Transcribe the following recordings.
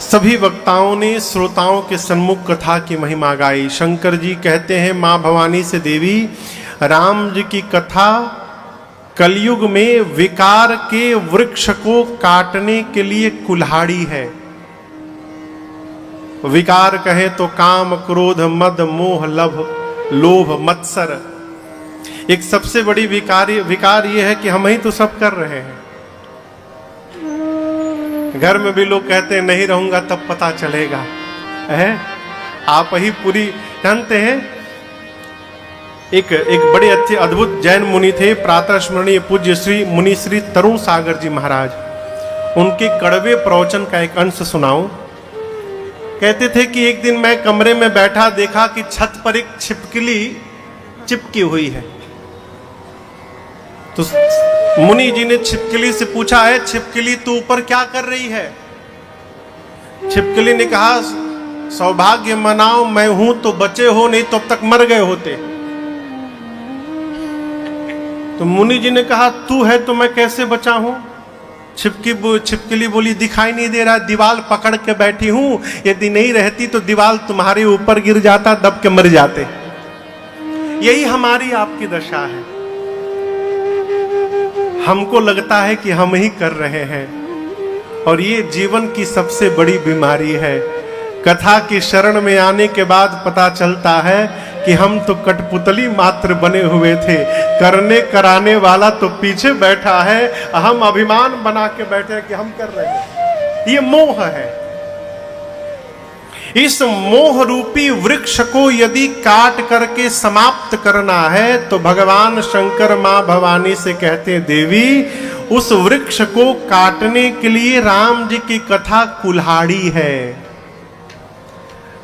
सभी वक्ताओं ने श्रोताओं के सन्मुख कथा की महिमा गाई। शंकर जी कहते हैं माँ भवानी से, देवी राम जी की कथा कलयुग में विकार के वृक्ष को काटने के लिए कुल्हाड़ी है। विकार कहे तो काम, क्रोध, मद, मोह, लोभ, मत्सर। एक सबसे बड़ी विकार ये है कि हम ही तो सब कर रहे हैं। घर में भी लोग कहते हैं नहीं रहूंगा तब पता चलेगा, है आप ही पूरी जानते हैं। एक बड़े अच्छे अद्भुत जैन मुनि थे, प्रातः स्मरणीय पूज्य श्री मुनि श्री तरुण सागर जी महाराज। उनके कड़वे प्रवचन का एक अंश सुनाऊं। कहते थे कि एक दिन मैं कमरे में बैठा, देखा कि छत पर एक छिपकली चिपकी हुई है। तो मुनि जी ने छिपकली से पूछा, है छिपकली तू ऊपर क्या कर रही है? छिपकली ने कहा, सौभाग्य मनाओ, मैं हूं तो बचे हो, नहीं तो अब तक मर गए होते। तो मुनि जी ने कहा, तू है तो मैं कैसे बचा हूं? छिपकली बोली, दिखाई नहीं दे रहा, दीवार पकड़ के बैठी हूं, यदि नहीं रहती तो दीवार तुम्हारे ऊपर गिर जाता, दब के मर जाते। यही हमारी आपकी दशा है। हमको लगता है कि हम ही कर रहे हैं, और ये जीवन की सबसे बड़ी बीमारी है। कथा की शरण में आने के बाद पता चलता है कि हम तो कठपुतली मात्र बने हुए थे, करने कराने वाला तो पीछे बैठा है। हम अभिमान बना के बैठे हैं कि हम कर रहे हैं। ये मोह है। इस मोह रूपी वृक्ष को यदि काट करके समाप्त करना है तो भगवान शंकर मां भवानी से कहते, देवी उस वृक्ष को काटने के लिए राम जी की कथा कुल्हाड़ी है।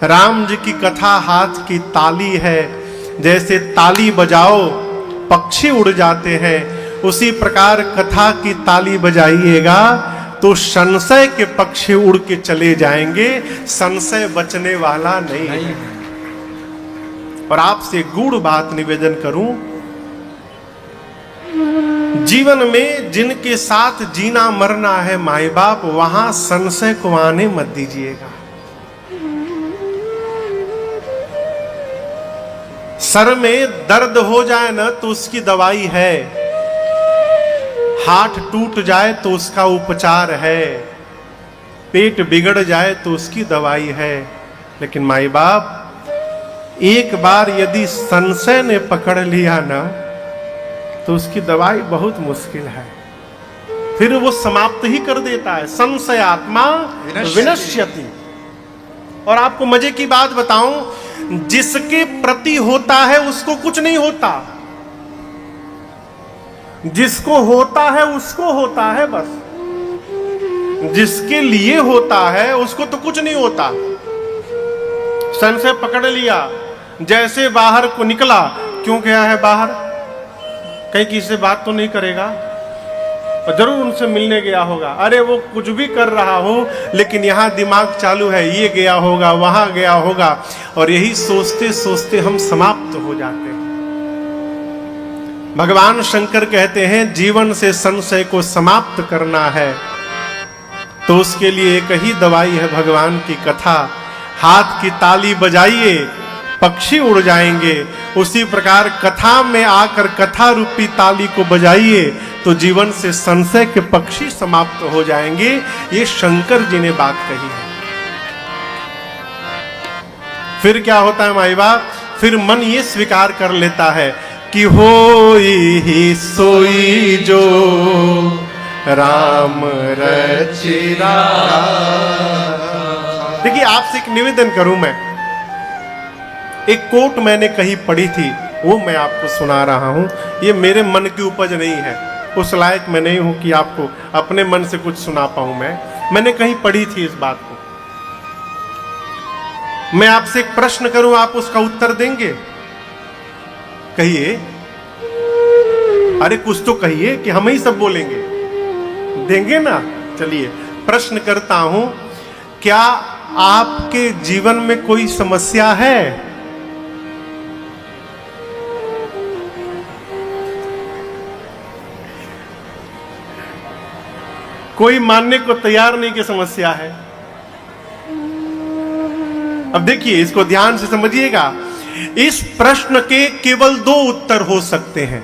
राम जी की कथा हाथ की ताली है। जैसे ताली बजाओ पक्षी उड़ जाते हैं, उसी प्रकार कथा की ताली बजाइएगा तो संशय के पक्षी उड़ के चले जाएंगे, संशय बचने वाला नहीं है। और आपसे गूढ़ बात निवेदन करूं, जीवन में जिनके साथ जीना मरना है माई बाप, वहां संशय को आने मत दीजिएगा। सर में दर्द हो जाए ना तो उसकी दवाई है, हाथ टूट जाए तो उसका उपचार है, पेट बिगड़ जाए तो उसकी दवाई है। लेकिन माई बाप एक बार यदि संशय ने पकड़ लिया ना तो उसकी दवाई बहुत मुश्किल है, फिर वो समाप्त ही कर देता है। संशय आत्मा विनश्यति। और आपको मजे की बात बताऊं, जिसके प्रति होता है उसको कुछ नहीं होता, जिसको होता है उसको होता है बस। जिसके लिए होता है उसको तो कुछ नहीं होता। संशय पकड़ लिया, जैसे बाहर को निकला, क्यों गया है बाहर? कहीं किसी से बात तो नहीं करेगा, और जरूर उनसे मिलने गया होगा। अरे वो कुछ भी कर रहा हो, लेकिन यहां दिमाग चालू है, ये गया होगा, वहां गया होगा, और यही सोचते सोचते हम समाप्त हो जाते हैं। भगवान शंकर कहते हैं जीवन से संशय को समाप्त करना है तो उसके लिए एक ही दवाई है, भगवान की कथा। हाथ की ताली बजाइए, पक्षी उड़ जाएंगे। उसी प्रकार कथा में आकर कथा रूपी ताली को बजाइए तो जीवन से संशय के पक्षी समाप्त हो जाएंगे। ये शंकर जी ने बात कही है। फिर क्या होता है माई बाप? फिर मन ये स्वीकार कर लेता है कि होई ही सोई जो राम रचिरा। देखिए आपसे एक निवेदन करूं मैं, एक कोट मैंने कहीं पढ़ी थी, वो मैं आपको सुना रहा हूं। ये मेरे मन की उपज नहीं है, उस लायक मैं नहीं हूं कि आपको अपने मन से कुछ सुना पाऊं। मैंने कहीं पढ़ी थी इस बात को। मैं आपसे एक प्रश्न करूं, आप उसका उत्तर देंगे? कहिए, अरे कुछ तो कहिए कि हम ही सब बोलेंगे, देंगे ना? चलिए प्रश्न करता हूं, क्या आपके जीवन में कोई समस्या है? कोई मानने को तैयार नहीं कि समस्या है। अब देखिए, इसको ध्यान से समझिएगा। इस प्रश्न के केवल दो उत्तर हो सकते हैं।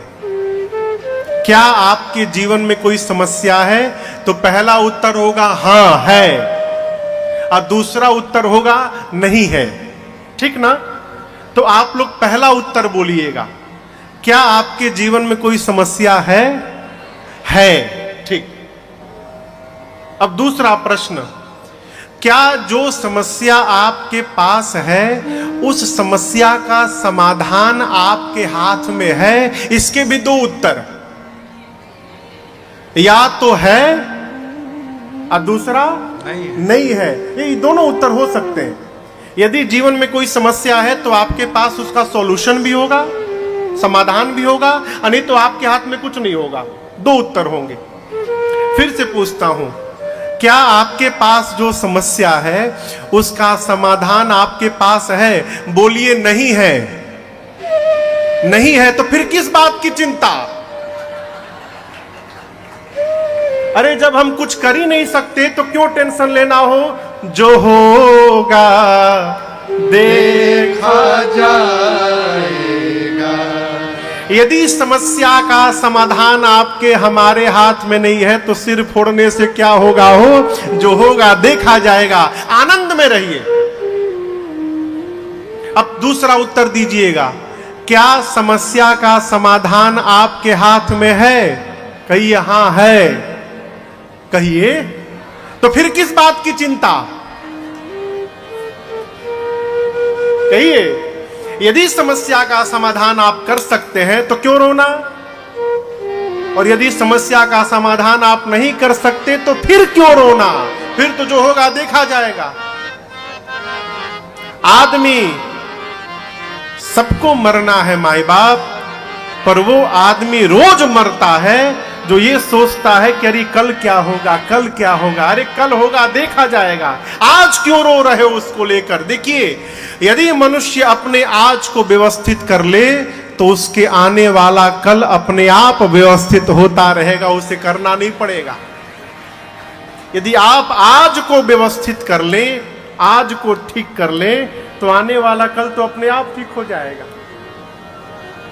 क्या आपके जीवन में कोई समस्या है? तो पहला उत्तर होगा हां है, और दूसरा उत्तर होगा नहीं है। ठीक ना? तो आप लोग पहला उत्तर बोलिएगा। क्या आपके जीवन में कोई समस्या है? है। ठीक। अब दूसरा प्रश्न, क्या जो समस्या आपके पास है उस समस्या का समाधान आपके हाथ में है? इसके भी दो उत्तर, या तो है और दूसरा नहीं है। ये दोनों उत्तर हो सकते हैं। यदि जीवन में कोई समस्या है तो आपके पास उसका सॉल्यूशन भी होगा, समाधान भी होगा, नहीं तो आपके हाथ में कुछ नहीं होगा। दो उत्तर होंगे। फिर से पूछता हूं, क्या आपके पास जो समस्या है उसका समाधान आपके पास है? बोलिए नहीं है। नहीं है तो फिर किस बात की चिंता? अरे जब हम कुछ कर ही नहीं सकते तो क्यों टेंशन लेना हो? जो होगा देखा जाएगा। यदि समस्या का समाधान आपके हमारे हाथ में नहीं है तो सिर फोड़ने से क्या होगा? हो जो होगा देखा जाएगा। आनंद में रहिए। अब दूसरा उत्तर दीजिएगा, क्या समस्या का समाधान आपके हाथ में है? कहिए हां है। कहिए, तो फिर किस बात की चिंता? कहिए, यदि समस्या का समाधान आप कर सकते हैं तो क्यों रोना? और यदि समस्या का समाधान आप नहीं कर सकते तो फिर क्यों रोना? फिर तो जो होगा देखा जाएगा। आदमी सबको मरना है माई बाप, पर वो आदमी रोज मरता है जो ये सोचता है कि अरे कल क्या होगा, कल क्या होगा। अरे कल होगा देखा जाएगा। आज क्यों रो रहे हो उसको लेकर? देखिए, यदि मनुष्य अपने आज को व्यवस्थित कर ले तो उसके आने वाला कल अपने आप व्यवस्थित होता रहेगा, उसे करना नहीं पड़ेगा। यदि आप आज को व्यवस्थित कर लें, आज को ठीक कर लें, तो आने वाला कल तो अपने आप ठीक हो जाएगा।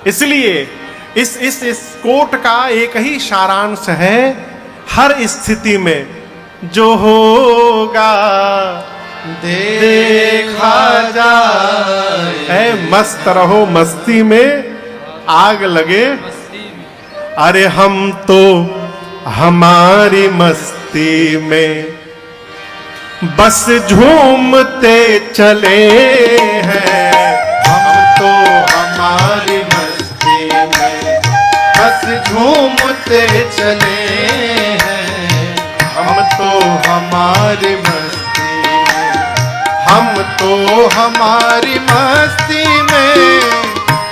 इसलिए इस कोट का एक ही सारांश है, हर स्थिति में जो होगा देखा जाए। मस्त रहो, मस्ती में आग लगे। अरे हम तो हमारी मस्ती में बस झूमते चले हैं। हम तो हमारी मस्ती में बस झूमते चले हैं। हम तो हमारी मस्ती में, हम तो हमारी मस्ती में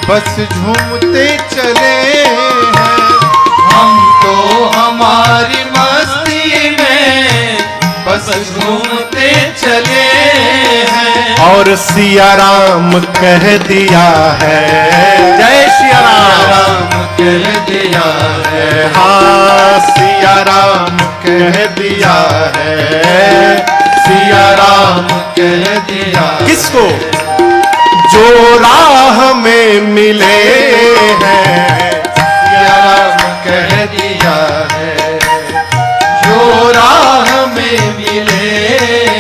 बस झूमते चले हैं। हम तो हमारी मस्ती में बस झूमते चले हैं। और सिया राम कह दिया है, जय सिया राम कह दिया है। हाँ, सिया राम कह दिया है, सिया राम कह दिया। किसको? जो राह में मिले हैं, सिया राम कह दिया है। जो राह में मिले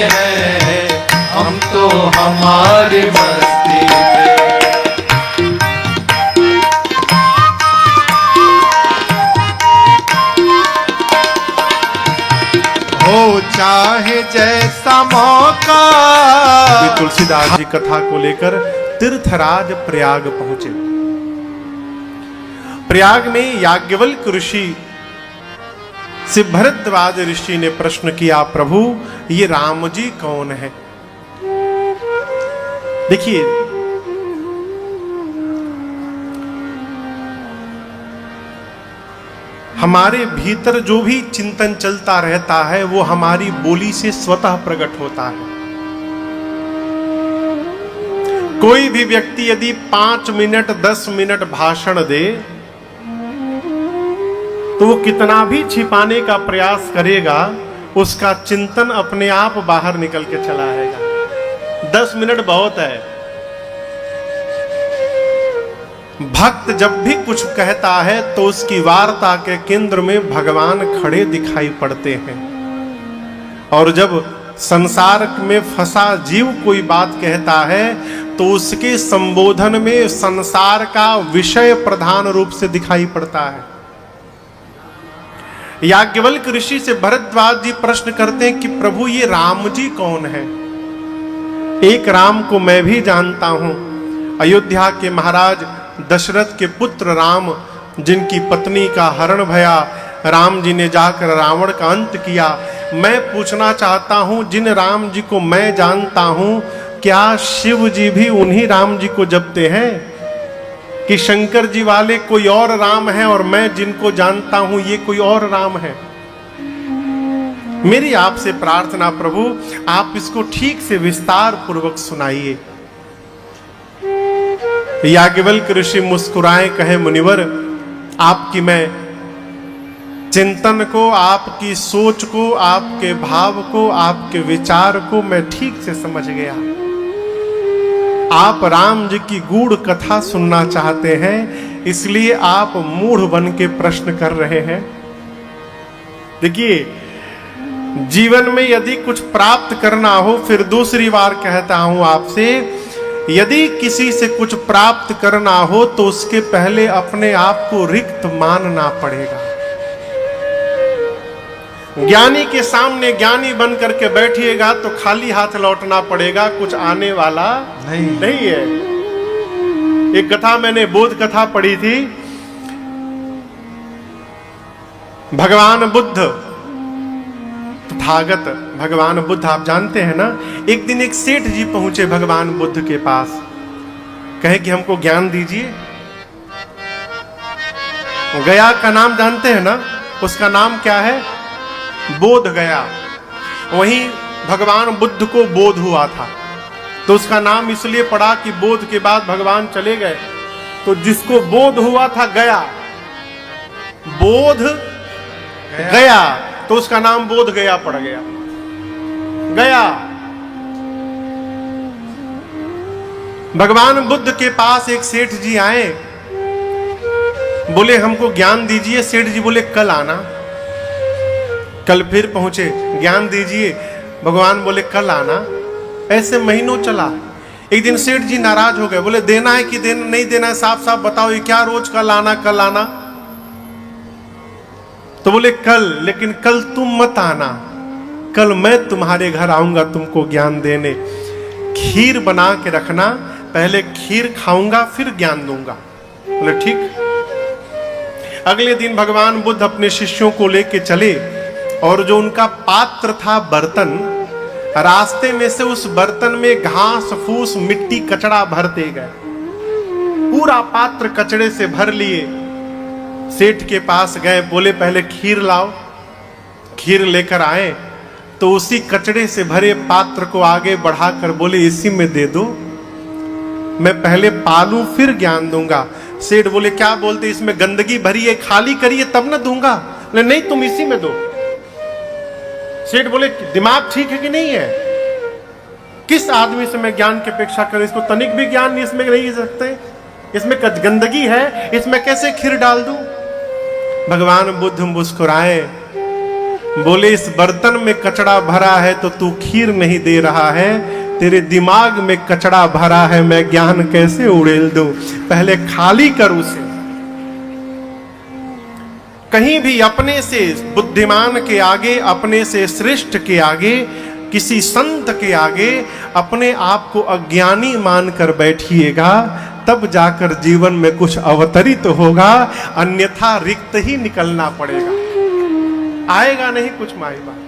हैं, हम तो हमारी मस्ती में। हो चाहे जैसा मौका। तुलसीदास जी कथा को लेकर तीर्थराज प्रयाग पहुंचे। प्रयाग में याज्ञवल्क्य ऋषि से भरद्वाज ऋषि ने प्रश्न किया, प्रभु ये राम जी कौन है? देखिए, हमारे भीतर जो भी चिंतन चलता रहता है वो हमारी बोली से स्वतः प्रकट होता है। कोई भी व्यक्ति यदि 5 मिनट 10 मिनट भाषण दे तो वो कितना भी छिपाने का प्रयास करेगा, उसका चिंतन अपने आप बाहर निकल के चला आएगा। 10 मिनट बहुत है। भक्त जब भी कुछ कहता है तो उसकी वार्ता के केंद्र में भगवान खड़े दिखाई पड़ते हैं, और जब संसार में फंसा जीव कोई बात कहता है तो उसके संबोधन में संसार का विषय प्रधान रूप से दिखाई पड़ता है। याज्ञवल्क्य ऋषि से भरद्वाज जी प्रश्न करते हैं कि प्रभु ये राम जी कौन है? एक राम को मैं भी जानता हूं, अयोध्या के महाराज दशरथ के पुत्र राम, जिनकी पत्नी का हरण भया, राम जी ने जाकर रावण का अंत किया। मैं पूछना चाहता हूं, जिन राम जी को मैं जानता हूं, क्या शिव जी भी उन्हीं राम जी को जपते हैं कि शंकर जी वाले कोई और राम है और मैं जिनको जानता हूं ये कोई और राम है? मेरी आपसे प्रार्थना प्रभु, आप इसको ठीक से विस्तार पूर्वक सुनाइए। याज्ञवल्क्य ऋषि मुस्कुराए, कहे मुनिवर, आपकी मैं चिंतन को, आपकी सोच को, आपके भाव को, आपके विचार को मैं ठीक से समझ गया। आप राम जी की गूढ़ कथा सुनना चाहते हैं, इसलिए आप मूढ़ बन के प्रश्न कर रहे हैं। देखिए, जीवन में यदि कुछ प्राप्त करना हो, फिर दूसरी बार कहता हूं आपसे, यदि किसी से कुछ प्राप्त करना हो तो उसके पहले अपने आप को रिक्त मानना पड़ेगा। ज्ञानी के सामने ज्ञानी बन करके बैठिएगा तो खाली हाथ लौटना पड़ेगा, कुछ आने वाला नहीं है। एक कथा मैंने बोध कथा पढ़ी थी। भगवान बुद्ध, तथागत भगवान बुद्ध, आप जानते हैं ना, एक दिन एक सेठ जी पहुंचे भगवान बुद्ध के पास, कहे कि हमको ज्ञान दीजिए। गया का नाम जानते हैं ना, उसका नाम क्या है? बोध गया। वहीं भगवान बुद्ध को बोध हुआ था, तो उसका नाम इसलिए पड़ा कि बोध के बाद भगवान चले गए, तो जिसको बोध हुआ था गया, बोध गया, तो उसका नाम बोध गया पड़ गया। गया। भगवान बुद्ध के पास एक सेठ जी आए, बोले हमको ज्ञान दीजिए। सेठ जी बोले कल आना। कल फिर पहुंचे, ज्ञान दीजिए। भगवान बोले कल आना। ऐसे महीनों चला। एक दिन सेठ जी नाराज हो गए, बोले देना है कि देना नहीं देना है, साफ साफ बताओ, ये क्या रोज कल आना कल आना? तो बोले कल, लेकिन कल तुम मत आना, कल मैं तुम्हारे घर आऊंगा तुमको ज्ञान देने। खीर बना के रखना, पहले खीर खाऊंगा फिर ज्ञान दूंगा। बोले ठीक। अगले दिन भगवान बुद्ध अपने शिष्यों को लेके चले, और जो उनका पात्र था बर्तन, रास्ते में से उस बर्तन में घास फूस मिट्टी कचड़ा भरते गए। पूरा पात्र कचड़े से भर लिए। सेठ के पास गए, बोले पहले खीर लाओ। खीर लेकर आए तो उसी कचड़े से भरे पात्र को आगे बढ़ाकर बोले इसी में दे दो, मैं पहले पालूं फिर ज्ञान दूंगा। सेठ बोले क्या बोलते, इसमें गंदगी भरी है, खाली करिए तब ना दूंगा। बोले नहीं, तुम इसी में दो। सेठ बोले दिमाग ठीक है कि नहीं है? किस आदमी से मैं ज्ञान की अपेक्षा करूं? इसको तनिक भी ज्ञान इसमें नहीं सकते, इसमें गंदगी है, इसमें कैसे खीर डाल दूं? भगवान बुद्ध मुस्कुराए, बोले इस बर्तन में कचड़ा भरा है तो तू खीर नहीं दे रहा है, तेरे दिमाग में कचड़ा भरा है, मैं ज्ञान कैसे उड़ेल दूं? पहले खाली कर उसे। कहीं भी अपने से बुद्धिमान के आगे, अपने से श्रेष्ठ के आगे, किसी संत के आगे अपने आप को अज्ञानी मानकर बैठिएगा, तब जाकर जीवन में कुछ अवतरित होगा, अन्यथा रिक्त ही निकलना पड़ेगा, आएगा नहीं कुछ माई बाप।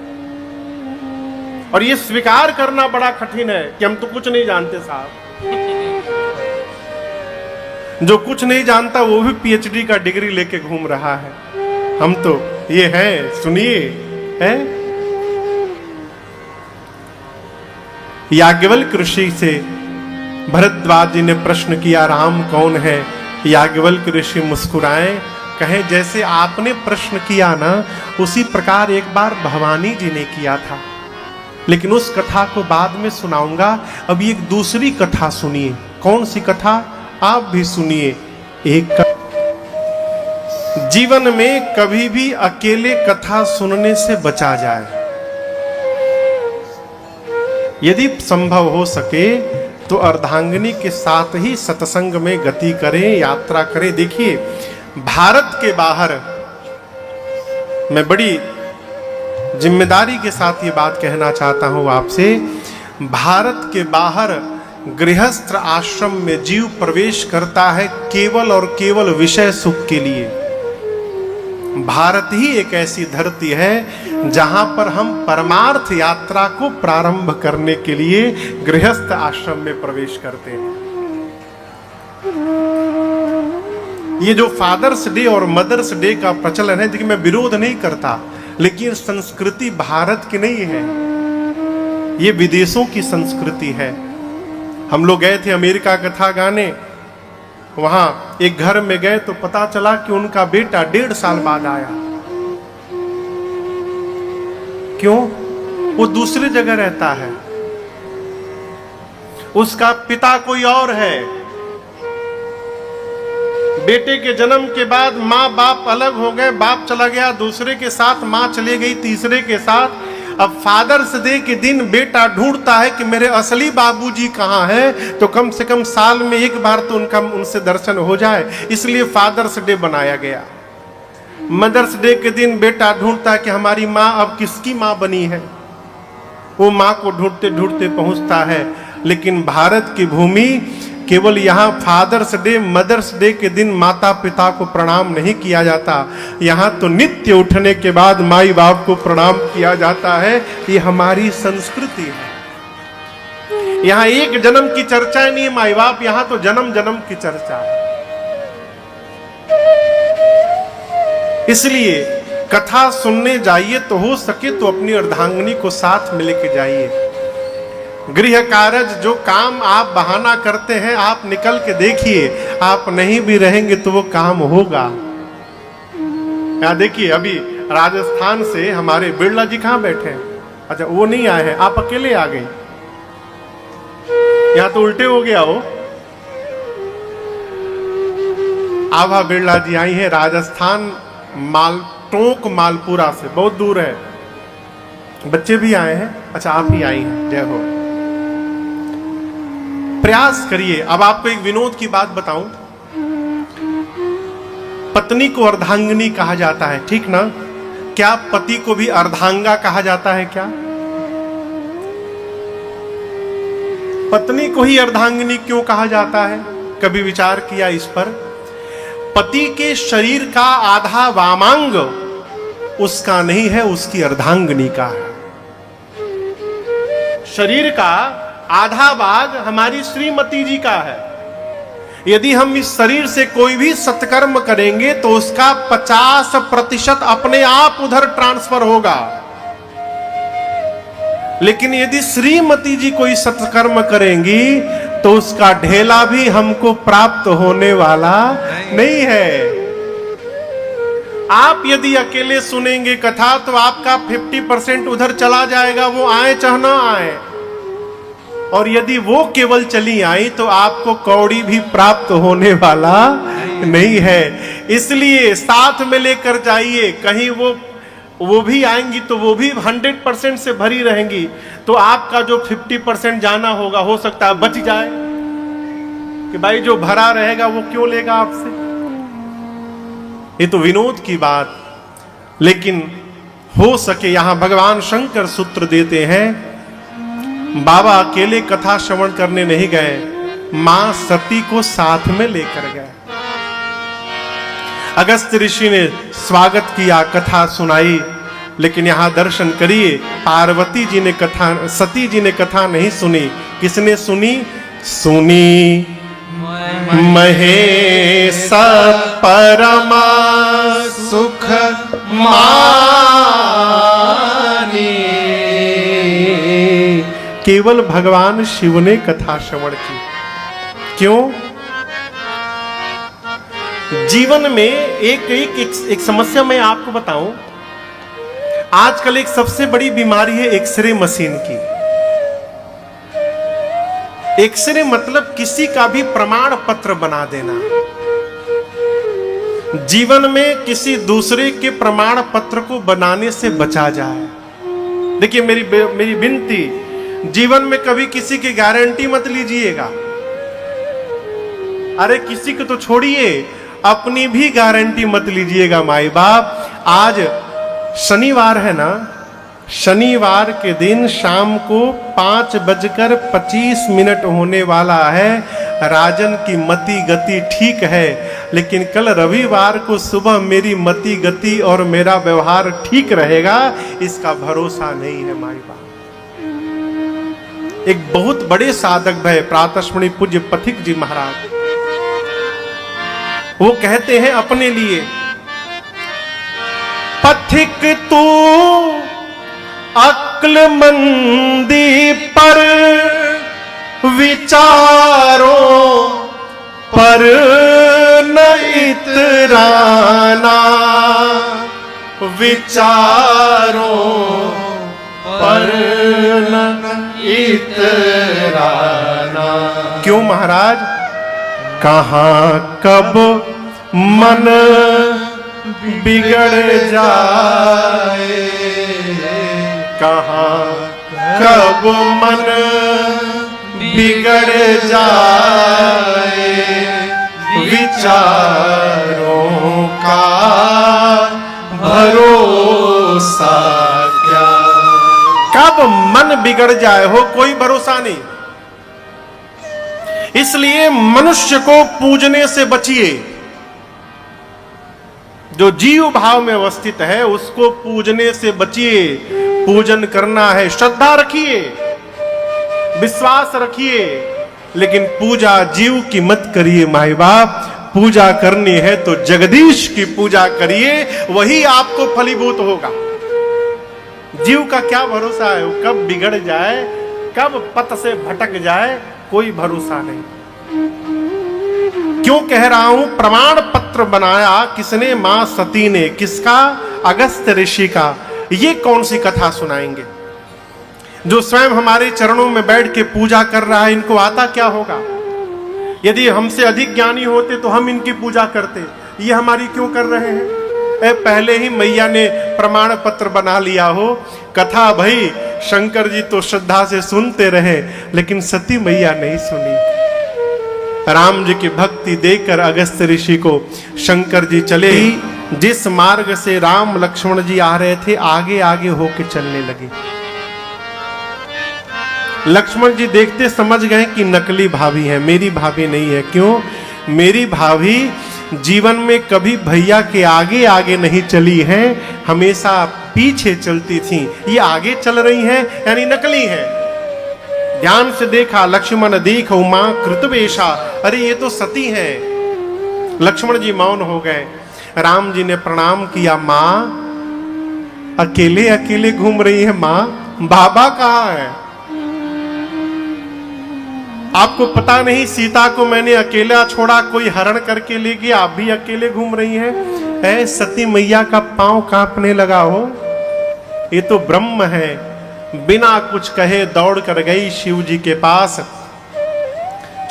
और ये स्वीकार करना बड़ा कठिन है कि हम तो कुछ नहीं जानते साहब। जो कुछ नहीं जानता वो भी पीएचडी का डिग्री लेके घूम रहा है, हम तो ये है, सुनिए है। याज्ञवल्क्य ऋषि से भरद्वाज जी ने प्रश्न किया राम कौन है? याज्ञवल्क्य ऋषि मुस्कुराए, कहे जैसे आपने प्रश्न किया ना, उसी प्रकार एक बार भवानी जी ने किया था। लेकिन उस कथा को बाद में सुनाऊंगा। अभी एक दूसरी कथा सुनिए। कौन सी कथा? आप भी सुनिए। जीवन में कभी भी अकेले कथा सुनने से बचा जाए। यदि संभव हो सके तो अर्धांगिनी के साथ ही सत्संग में गति करें, यात्रा करें। देखिए, भारत के बाहर, मैं बड़ी जिम्मेदारी के साथ ये बात कहना चाहता हूं आपसे, भारत के बाहर गृहस्थ आश्रम में जीव प्रवेश करता है केवल और केवल विषय सुख के लिए। भारत ही एक ऐसी धरती है जहां पर हम परमार्थ यात्रा को प्रारंभ करने के लिए गृहस्थ आश्रम में प्रवेश करते हैं। ये जो फादर्स डे और मदर्स डे का प्रचलन है, देखिए मैं विरोध नहीं करता, लेकिन संस्कृति भारत की नहीं है, ये विदेशों की संस्कृति है। हम लोग गए थे अमेरिका कथा गाने, वहां एक घर में गए तो पता चला कि उनका बेटा 1.5 साल बाद आया। क्यों? वो दूसरी जगह रहता है, उसका पिता कोई और है। बेटे के जन्म के बाद माँ बाप अलग हो गए, बाप चला गया दूसरे के साथ, माँ चली गई तीसरे के साथ। अब फादर्स डे के दिन बेटा ढूंढता है कि मेरे असली बाबूजी कहाँ हैं, तो कम से कम साल में एक बार तो उनसे दर्शन हो जाए, इसलिए फादर्स डे बनाया गया। मदर्स डे के दिन बेटा ढूंढता है कि हमारी माँ अब किसकी माँ बनी है, वो माँ को ढूंढते ढूंढते पहुंचता है। लेकिन भारत की भूमि केवल यहाँ फादर्स डे मदर्स डे के दिन माता पिता को प्रणाम नहीं किया जाता, यहाँ तो नित्य उठने के बाद माई बाप को प्रणाम किया जाता है। ये हमारी संस्कृति है। यहाँ एक जन्म की चर्चा नहीं है माई बाप, यहाँ तो जन्म जन्म की चर्चा है। इसलिए कथा सुनने जाइए तो हो सके तो अपनी अर्धांगिनी को साथ में लेके जाइए। गृह कार्य जो काम आप बहाना करते हैं, आप निकल के देखिए, आप नहीं भी रहेंगे तो वो काम होगा। यहाँ देखिए, अभी राजस्थान से हमारे बिरला जी कहाँ बैठे हैं? अच्छा, वो नहीं आए हैं, आप अकेले आ गए। यहाँ तो उल्टे हो गया हो। आभा बिरला जी आई हैं राजस्थान टोंक मालपुरा से, बहुत दूर है। बच्चे भी आए हैं। अच्छा, आप ही आई हैं, जय हो। प्रयास करिए। अब आपको एक विनोद की बात बताऊं, पत्नी को अर्धांगिनी कहा जाता है, ठीक ना? क्या पति को भी अर्धांगा कहा जाता है क्या? पत्नी को ही अर्धांगिनी क्यों कहा जाता है? कभी विचार किया इस पर? पति के शरीर का आधा वामांग उसका नहीं है, उसकी अर्धांगिनी का है। शरीर का आधा भाग हमारी श्रीमती जी का है। यदि हम इस शरीर से कोई भी सत्कर्म करेंगे तो उसका 50% अपने आप उधर ट्रांसफर होगा। लेकिन यदि श्रीमती जी कोई सत्कर्म करेंगी तो उसका ढेला भी हमको प्राप्त होने वाला नहीं है। आप यदि अकेले सुनेंगे कथा तो आपका 50% उधर चला जाएगा, वो आए चाहे ना आए। और यदि वो केवल चली आई तो आपको कौड़ी भी प्राप्त होने वाला नहीं है। इसलिए साथ में लेकर जाइए। कहीं वो भी आएंगी तो वो भी 100% से भरी रहेंगी, तो आपका जो 50% जाना होगा हो सकता है बच जाए, कि भाई जो भरा रहेगा वो क्यों लेगा आपसे। ये तो विनोद की बात, लेकिन हो सके यहां भगवान शंकर सूत्र देते हैं। बाबा अकेले कथा श्रवण करने नहीं गए, मां सती को साथ में लेकर गए। अगस्त ऋषि ने स्वागत किया, कथा सुनाई, लेकिन यहां दर्शन करिए, पार्वती जी ने कथा, सती जी ने कथा नहीं सुनी। किसने सुनी? सुनी महेश परमा सुख मानी। केवल भगवान शिव ने कथा श्रवण की। क्यों? जीवन में एक समस्या मैं आपको बताऊं, आजकल एक सबसे बड़ी बीमारी है एक्सरे मशीन की। एक्सरे मतलब किसी का भी प्रमाण पत्र बना देना। जीवन में किसी दूसरे के प्रमाण पत्र को बनाने से बचा जाए। देखिए मेरी विनती, जीवन में कभी किसी की गारंटी मत लीजिएगा। अरे किसी को तो छोड़िए, अपनी भी गारंटी मत लीजिएगा माई बाप। आज शनिवार है ना, शनिवार के दिन शाम को 5:25 होने वाला है। राजन की मति गति ठीक है, लेकिन कल रविवार को सुबह मेरी मति गति और मेरा व्यवहार ठीक रहेगा, इसका भरोसा नहीं है माई बाप। एक बहुत बड़े साधक भय प्रातस्मरणीय पूज्य पथिक जी महाराज, वो कहते हैं अपने लिए, पथिक तू अक्लमंदी पर विचारों पर न इतराना, विचारों पर न इतराना। क्यों महाराज? कहाँ कब मन बिगड़ जाए, कहाँ कब मन बिगड़ जाए, विचारों का भरोसा क्या। कब मन बिगड़ जाए हो कोई भरोसा नहीं। इसलिए मनुष्य को पूजने से बचिए। जो जीव भाव में अवस्थित है उसको पूजने से बचिए। पूजन करना है, श्रद्धा रखिए, विश्वास रखिए, लेकिन पूजा जीव की मत करिए माई बाप। पूजा करनी है तो जगदीश की पूजा करिए, वही आपको फलीभूत होगा। जीव का क्या भरोसा है, वो कब बिगड़ जाए, कब पथ से भटक जाए, कोई भरोसा नहीं। क्यों कह रहा हूं? प्रमाण पत्र बनाया किसने? मां सती ने। किसका? अगस्त ऋषि का। ये कौन सी कथा सुनाएंगे? जो स्वयं हमारे चरणों में बैठ के पूजा कर रहा है, इनको आता क्या होगा? यदि हमसे अधिक ज्ञानी होते तो हम इनकी पूजा करते। ये हमारी क्यों कर रहे हैं? पहले ही मैया ने प्रमाण पत्र बना लिया हो। कथा भाई शंकर जी तो श्रद्धा से सुनते रहे, लेकिन सती मैया नहीं सुनी। राम जी की भक्ति देकर अगस्त ऋषि को शंकर जी चले ही जिस मार्ग से राम लक्ष्मण जी आ रहे थे, आगे आगे होके चलने लगे। लक्ष्मण जी देखते समझ गए कि नकली भाभी है, मेरी भाभी नहीं है। क्यों? मेरी भाभी जीवन में कभी भैया के आगे आगे नहीं चली हैं, हमेशा पीछे चलती थी। ये आगे चल रही हैं, यानी नकली है। ध्यान से देखा, लक्ष्मण देख उमा कृतवेशा, अरे ये तो सती है। लक्ष्मण जी मौन हो गए। राम जी ने प्रणाम किया, मां अकेले अकेले घूम रही है मां, बाबा कहाँ है? आपको पता नहीं सीता को मैंने अकेला छोड़ा, कोई हरण करके ले गया, आप भी अकेले घूम रही हैं। ऐ सती मैया का पांव कांपने लगा हो। ये तो ब्रह्म है। बिना कुछ कहे दौड़ कर गई शिव जी के पास।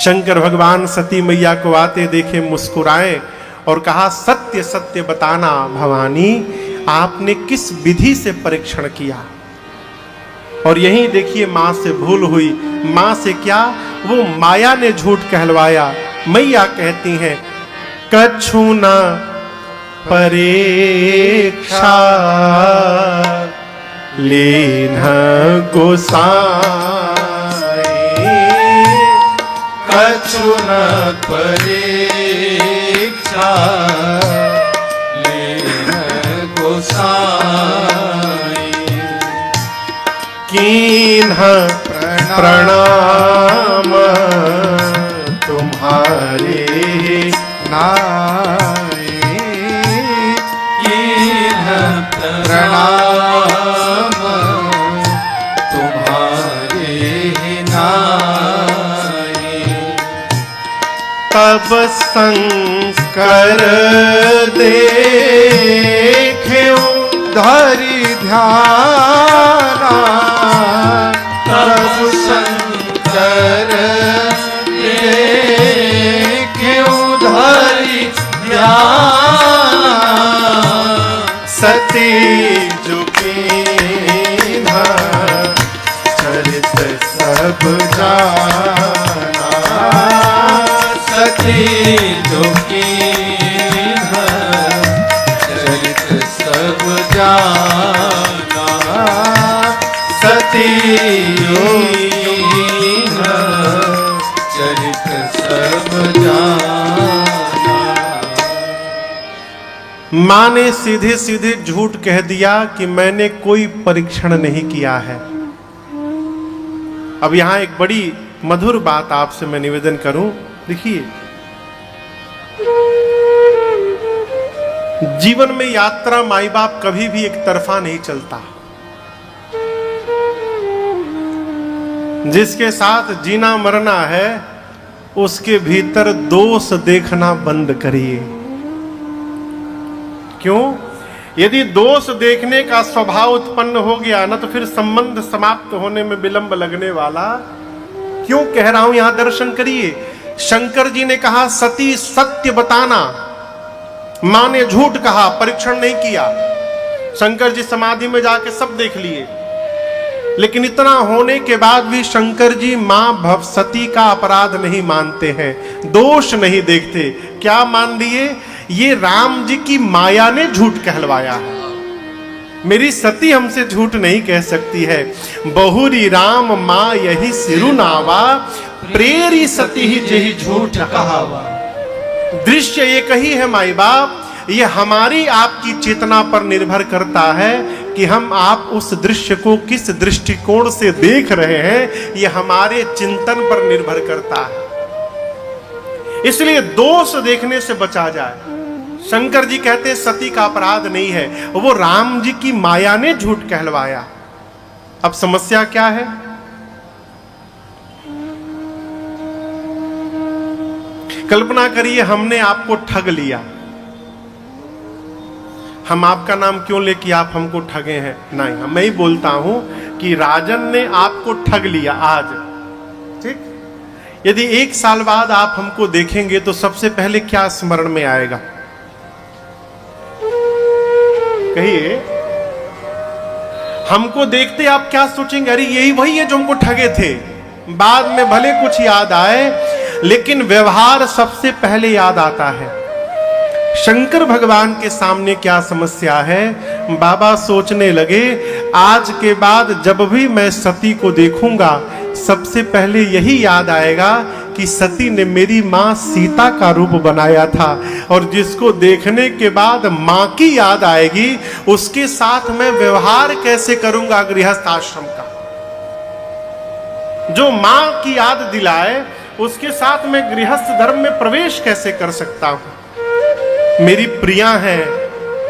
शंकर भगवान सती मैया को आते देखे मुस्कुराए और कहा, सत्य सत्य बताना भवानी, आपने किस विधि से परीक्षण किया? और यही देखिए मां से भूल हुई। मां से क्या, वो माया ने झूठ कहलवाया। मैया कहती हैं, कछु न परीक्षा लीन गोसाई, कछु न परीक्षा लीन गोसाई, कीन्ह प्रणाम तुम्हारे नाई, कीन्ह प्रणाम तुम्हारे नाई। तब शंकर देखे धरि ध्याना, तब शंकर क्यों धरि ध्याना, सती जुकीन्हा चरित सब जाना, सती जुकीन्हा चरित सब जाना, सती जुकीन्हा चरित सब जाना। मां ने सीधे सीधे झूठ कह दिया कि मैंने कोई परीक्षण नहीं किया है। अब यहां एक बड़ी मधुर बात आपसे मैं निवेदन करूं, देखिए जीवन में यात्रा माई बाप कभी भी एक तरफा नहीं चलता। जिसके साथ जीना मरना है उसके भीतर दोष देखना बंद करिए। क्यों? यदि दोष देखने का स्वभाव उत्पन्न हो गया ना तो फिर संबंध समाप्त होने में विलंब लगने वाला। क्यों कह रहा हूं, यहां दर्शन करिए। शंकर जी ने कहा सती सत्य बताना, मां ने झूठ कहा, परीक्षण नहीं किया। शंकर जी समाधि में जाके सब देख लिए, लेकिन इतना होने के बाद भी शंकर जी मां भवसती का अपराध नहीं मानते हैं, दोष नहीं देखते। क्या मान लिए? ये राम जी की माया ने झूठ कहलवाया है, मेरी सती हमसे झूठ नहीं कह सकती है। बहुरी राम मां यही सिरुनावा, प्रेरी सती ही जही झूठ कहावा। दृश्य एक ही है माई बाप, ये हमारी आपकी चेतना पर निर्भर करता है कि हम आप उस दृश्य को किस दृष्टिकोण से देख रहे हैं, ये हमारे चिंतन पर निर्भर करता है। इसलिए दोष देखने से बचा जाए। शंकर जी कहते सती का अपराध नहीं है, वो राम जी की माया ने झूठ कहलवाया। अब समस्या क्या है? कल्पना करिए हमने आपको ठग लिया। हम आपका नाम क्यों ले कि आप हमको ठगे हैं? नहीं, मैं ही बोलता हूं कि राजन ने आपको ठग लिया आज, ठीक? यदि 1 साल बाद आप हमको देखेंगे तो सबसे पहले क्या स्मरण में आएगा? कहिए। हमको देखते आप क्या सोचेंगे? अरे यही वही है जो हमको ठगे थे। बाद में भले कुछ याद आए, लेकिन व्यवहार सबसे पहले याद आता है। शंकर भगवान के सामने क्या समस्या है? बाबा सोचने लगे आज के बाद जब भी मैं सती को देखूंगा सबसे पहले यही याद आएगा कि सती ने मेरी मां सीता का रूप बनाया था, और जिसको देखने के बाद मां की याद आएगी उसके साथ मैं व्यवहार कैसे करूंगा गृहस्थ आश्रम का। जो मां की याद दिलाए उसके साथ मैं गृहस्थ धर्म में प्रवेश कैसे कर सकता हूं? मेरी प्रिया है,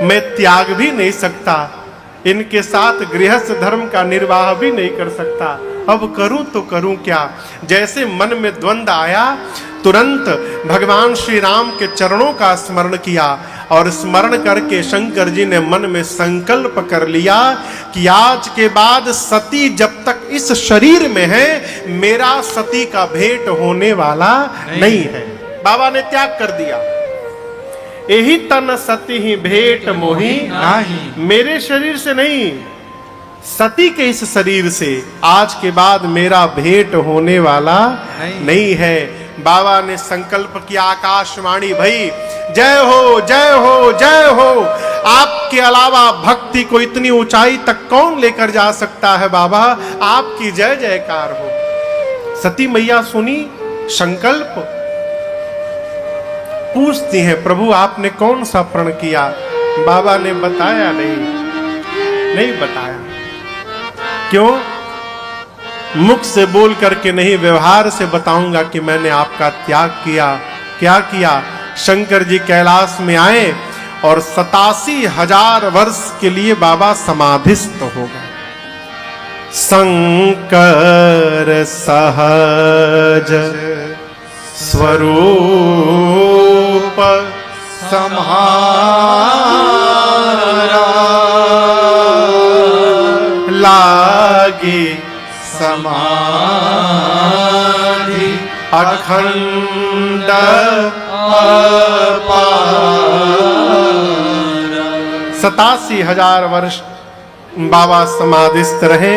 मैं त्याग भी नहीं सकता, इनके साथ गृहस्थ धर्म का निर्वाह भी नहीं कर सकता। अब करूं तो करूं क्या? जैसे मन में द्वंद आया, तुरंत भगवान श्री राम के चरणों का स्मरण किया, और स्मरण करके शंकर जी ने मन में संकल्प कर लिया कि आज के बाद सती जब तक इस शरीर में है मेरा सती का भेंट होने वाला नहीं है। बाबा ने त्याग कर दिया। यही तन सती ही भेंट मोही नहीं, मेरे शरीर से नहीं, सती के इस शरीर से आज के बाद मेरा भेंट होने वाला नहीं है। बाबा ने संकल्प किया, आकाशवाणी भई जय हो जय हो जय हो, आपके अलावा भक्ति को इतनी ऊंचाई तक कौन लेकर जा सकता है? बाबा आपकी जय जयकार हो। सती मैया सुनी संकल्प, पूछती हैं प्रभु आपने कौन सा प्रण किया? बाबा ने बताया नहीं बताया। क्यों? मुख से बोल करके नहीं, व्यवहार से बताऊंगा कि मैंने आपका त्याग किया। क्या किया? शंकर जी कैलाश में आए और 87,000 वर्ष के लिए बाबा समाधिस्थ हो गए। शंकर सहज स्वरूप समारा, लागे समाधि अखंड अपार। 87,000 वर्ष बाबा समाधिस्थ रहे।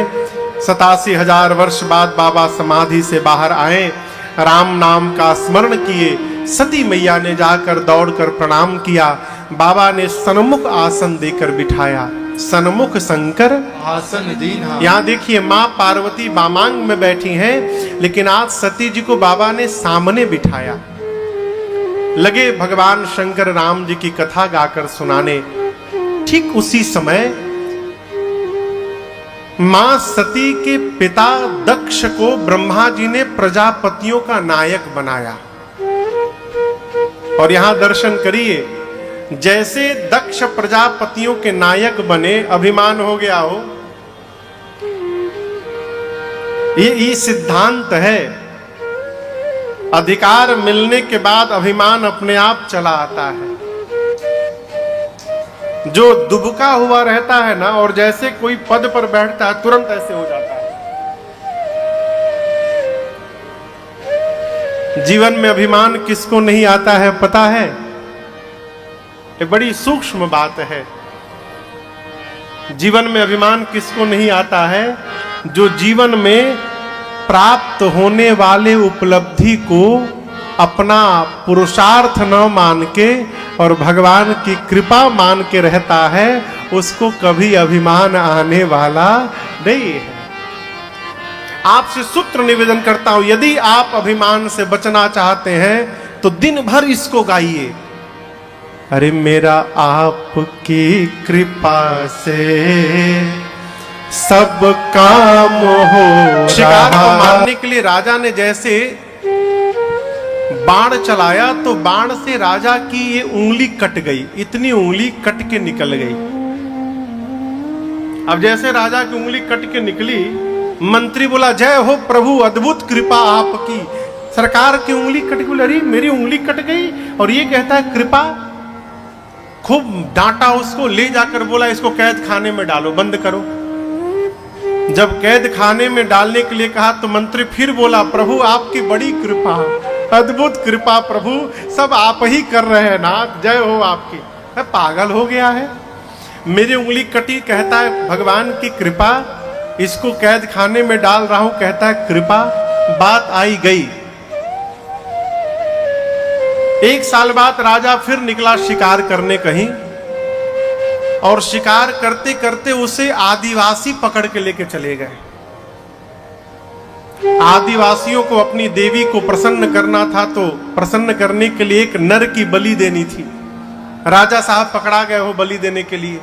87,000 वर्ष बाद बाबा समाधि से बाहर आए, राम नाम का स्मरण किए। सती मैया ने जाकर दौड़कर प्रणाम किया। बाबा ने सन्मुख आसन देकर बिठाया। सन्मुख शंकर आसन दीन्हा। यहाँ देखिए, माँ पार्वती वामांग में बैठी हैं, लेकिन आज सती जी को बाबा ने सामने बिठाया। लगे भगवान शंकर राम जी की कथा गाकर सुनाने। ठीक उसी समय मां सती के पिता दक्ष को ब्रह्मा जी ने प्रजापतियों का नायक बनाया। और यहां दर्शन करिए, जैसे दक्ष प्रजापतियों के नायक बने, अभिमान हो गया हो। ये सिद्धांत है। अधिकार मिलने के बाद अभिमान अपने आप चला आता है। जो दुबका हुआ रहता है ना, और जैसे कोई पद पर बैठता है, तुरंत ऐसे हो जाता है। जीवन में अभिमान किसको नहीं आता है पता है? ये बड़ी सूक्ष्म बात है। जीवन में अभिमान किसको नहीं आता है? जो जीवन में प्राप्त होने वाले उपलब्धि को अपना पुरुषार्थ न मान के और भगवान की कृपा मान के रहता है, उसको कभी अभिमान आने वाला नहीं है। आपसे सूत्र निवेदन करता हूं, यदि आप अभिमान से बचना चाहते हैं तो दिन भर इसको गाइए। अरे मेरा आपकी कृपा से सब काम हो। शिकार को मारने के लिए राजा ने जैसे बाण चलाया, तो बाण से राजा की ये उंगली कट गई। इतनी उंगली कट के निकल गई। अब जैसे राजा की उंगली कट के निकली, मंत्री बोला जय हो प्रभु, अद्भुत कृपा आपकी। सरकार की उंगली कट गई। अरे मेरी उंगली कट गई और ये कहता है कृपा। खूब डांटा उसको, ले जाकर बोला इसको कैद खाने में डालो, बंद करो। जब कैद खाने में डालने के लिए कहा तो मंत्री फिर बोला प्रभु आपकी बड़ी कृपा, अद्भुत कृपा प्रभु, सब आप ही कर रहे हैं ना, जय हो आपकी। पागल हो गया है? मेरी उंगली कटी, कहता है भगवान की कृपा। इसको कैद खाने में डाल रहा हूं, कहता है कृपा। बात आई गई। 1 साल बाद राजा फिर निकला शिकार करने कहीं, और शिकार करते करते उसे आदिवासी पकड़ के लेके चले गए। आदिवासियों को अपनी देवी को प्रसन्न करना था, तो प्रसन्न करने के लिए एक नर की बलि देनी थी। राजा साहब पकड़ा गए हो बलि देने के लिए।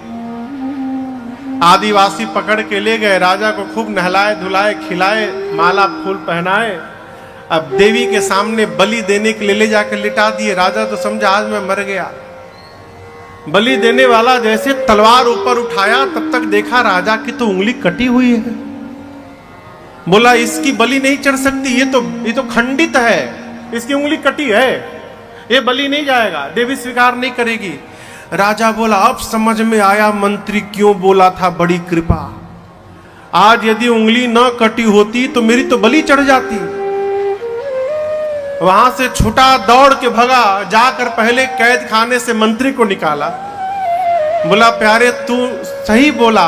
आदिवासी पकड़ के ले गए, राजा को खूब नहलाए धुलाए, खिलाए, माला फूल पहनाए। अब देवी के सामने बलि देने के लिए ले जाकर लिटा दिए। राजा तो समझा आज मैं मर गया। बलि देने वाला जैसे तलवार ऊपर उठाया, तब तक देखा राजा की तो उंगली कटी हुई है। बोला इसकी बलि नहीं चढ़ सकती, ये तो खंडित है, इसकी उंगली कटी है, ये बलि नहीं जाएगा, देवी स्वीकार नहीं करेगी। राजा बोला अब समझ में आया मंत्री क्यों बोला था बड़ी कृपा। आज यदि उंगली न कटी होती तो मेरी तो बलि चढ़ जाती। वहां से छुटा, दौड़ के भगा, जाकर पहले कैद खाने से मंत्री को निकाला। बोला प्यारे तू सही बोला,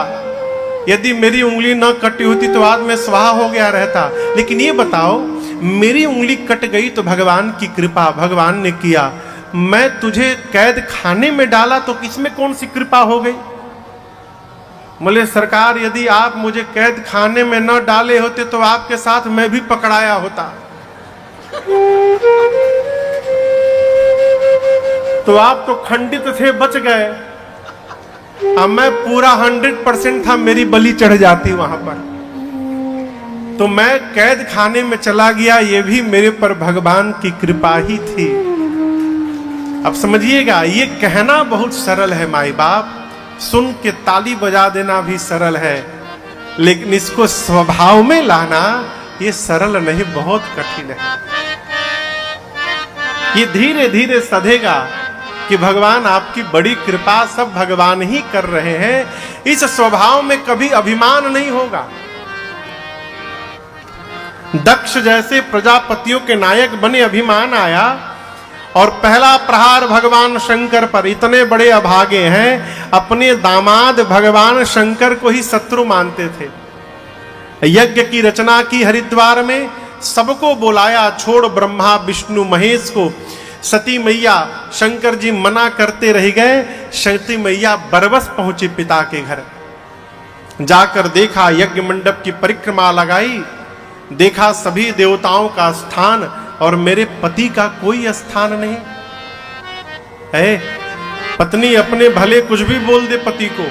यदि मेरी उंगली न कटी होती तो आज मैं स्वाहा हो गया रहता। लेकिन ये बताओ मेरी उंगली कट गई तो भगवान की कृपा, भगवान ने किया। मैं तुझे कैद खाने में डाला तो किसमें कौन सी कृपा हो गई? बोले सरकार यदि आप मुझे कैद खाने में न डाले होते तो आपके साथ मैं भी पकड़ाया होता। तो आप तो खंडित थे, बच गए। अब मैं पूरा 100% था, मेरी बलि चढ़ जाती वहां पर। तो मैं कैद खाने में चला गया, ये भी मेरे पर भगवान की कृपा ही थी। अब समझिएगा, ये कहना बहुत सरल है माई बाप, सुन के ताली बजा देना भी सरल है, लेकिन इसको स्वभाव में लाना ये सरल नहीं, बहुत कठिन है। ये धीरे धीरे सधेगा कि भगवान आपकी बड़ी कृपा, सब भगवान ही कर रहे हैं। इस स्वभाव में कभी अभिमान नहीं होगा। दक्ष जैसे प्रजापतियों के नायक बने, अभिमान आया और पहला प्रहार भगवान शंकर पर। इतने बड़े अभागे हैं, अपने दामाद भगवान शंकर को ही शत्रु मानते थे। यज्ञ की रचना की हरिद्वार में, सबको बुलाया छोड़ ब्रह्मा विष्णु महेश को। सती मैया, शंकर जी मना करते रह गए। सती मैया बरबस पहुंची पिता के घर, जाकर देखा यज्ञ मंडप की परिक्रमा लगाई, देखा सभी देवताओं का स्थान और मेरे पति का कोई स्थान नहीं है। पत्नी अपने भले कुछ भी बोल दे पति को,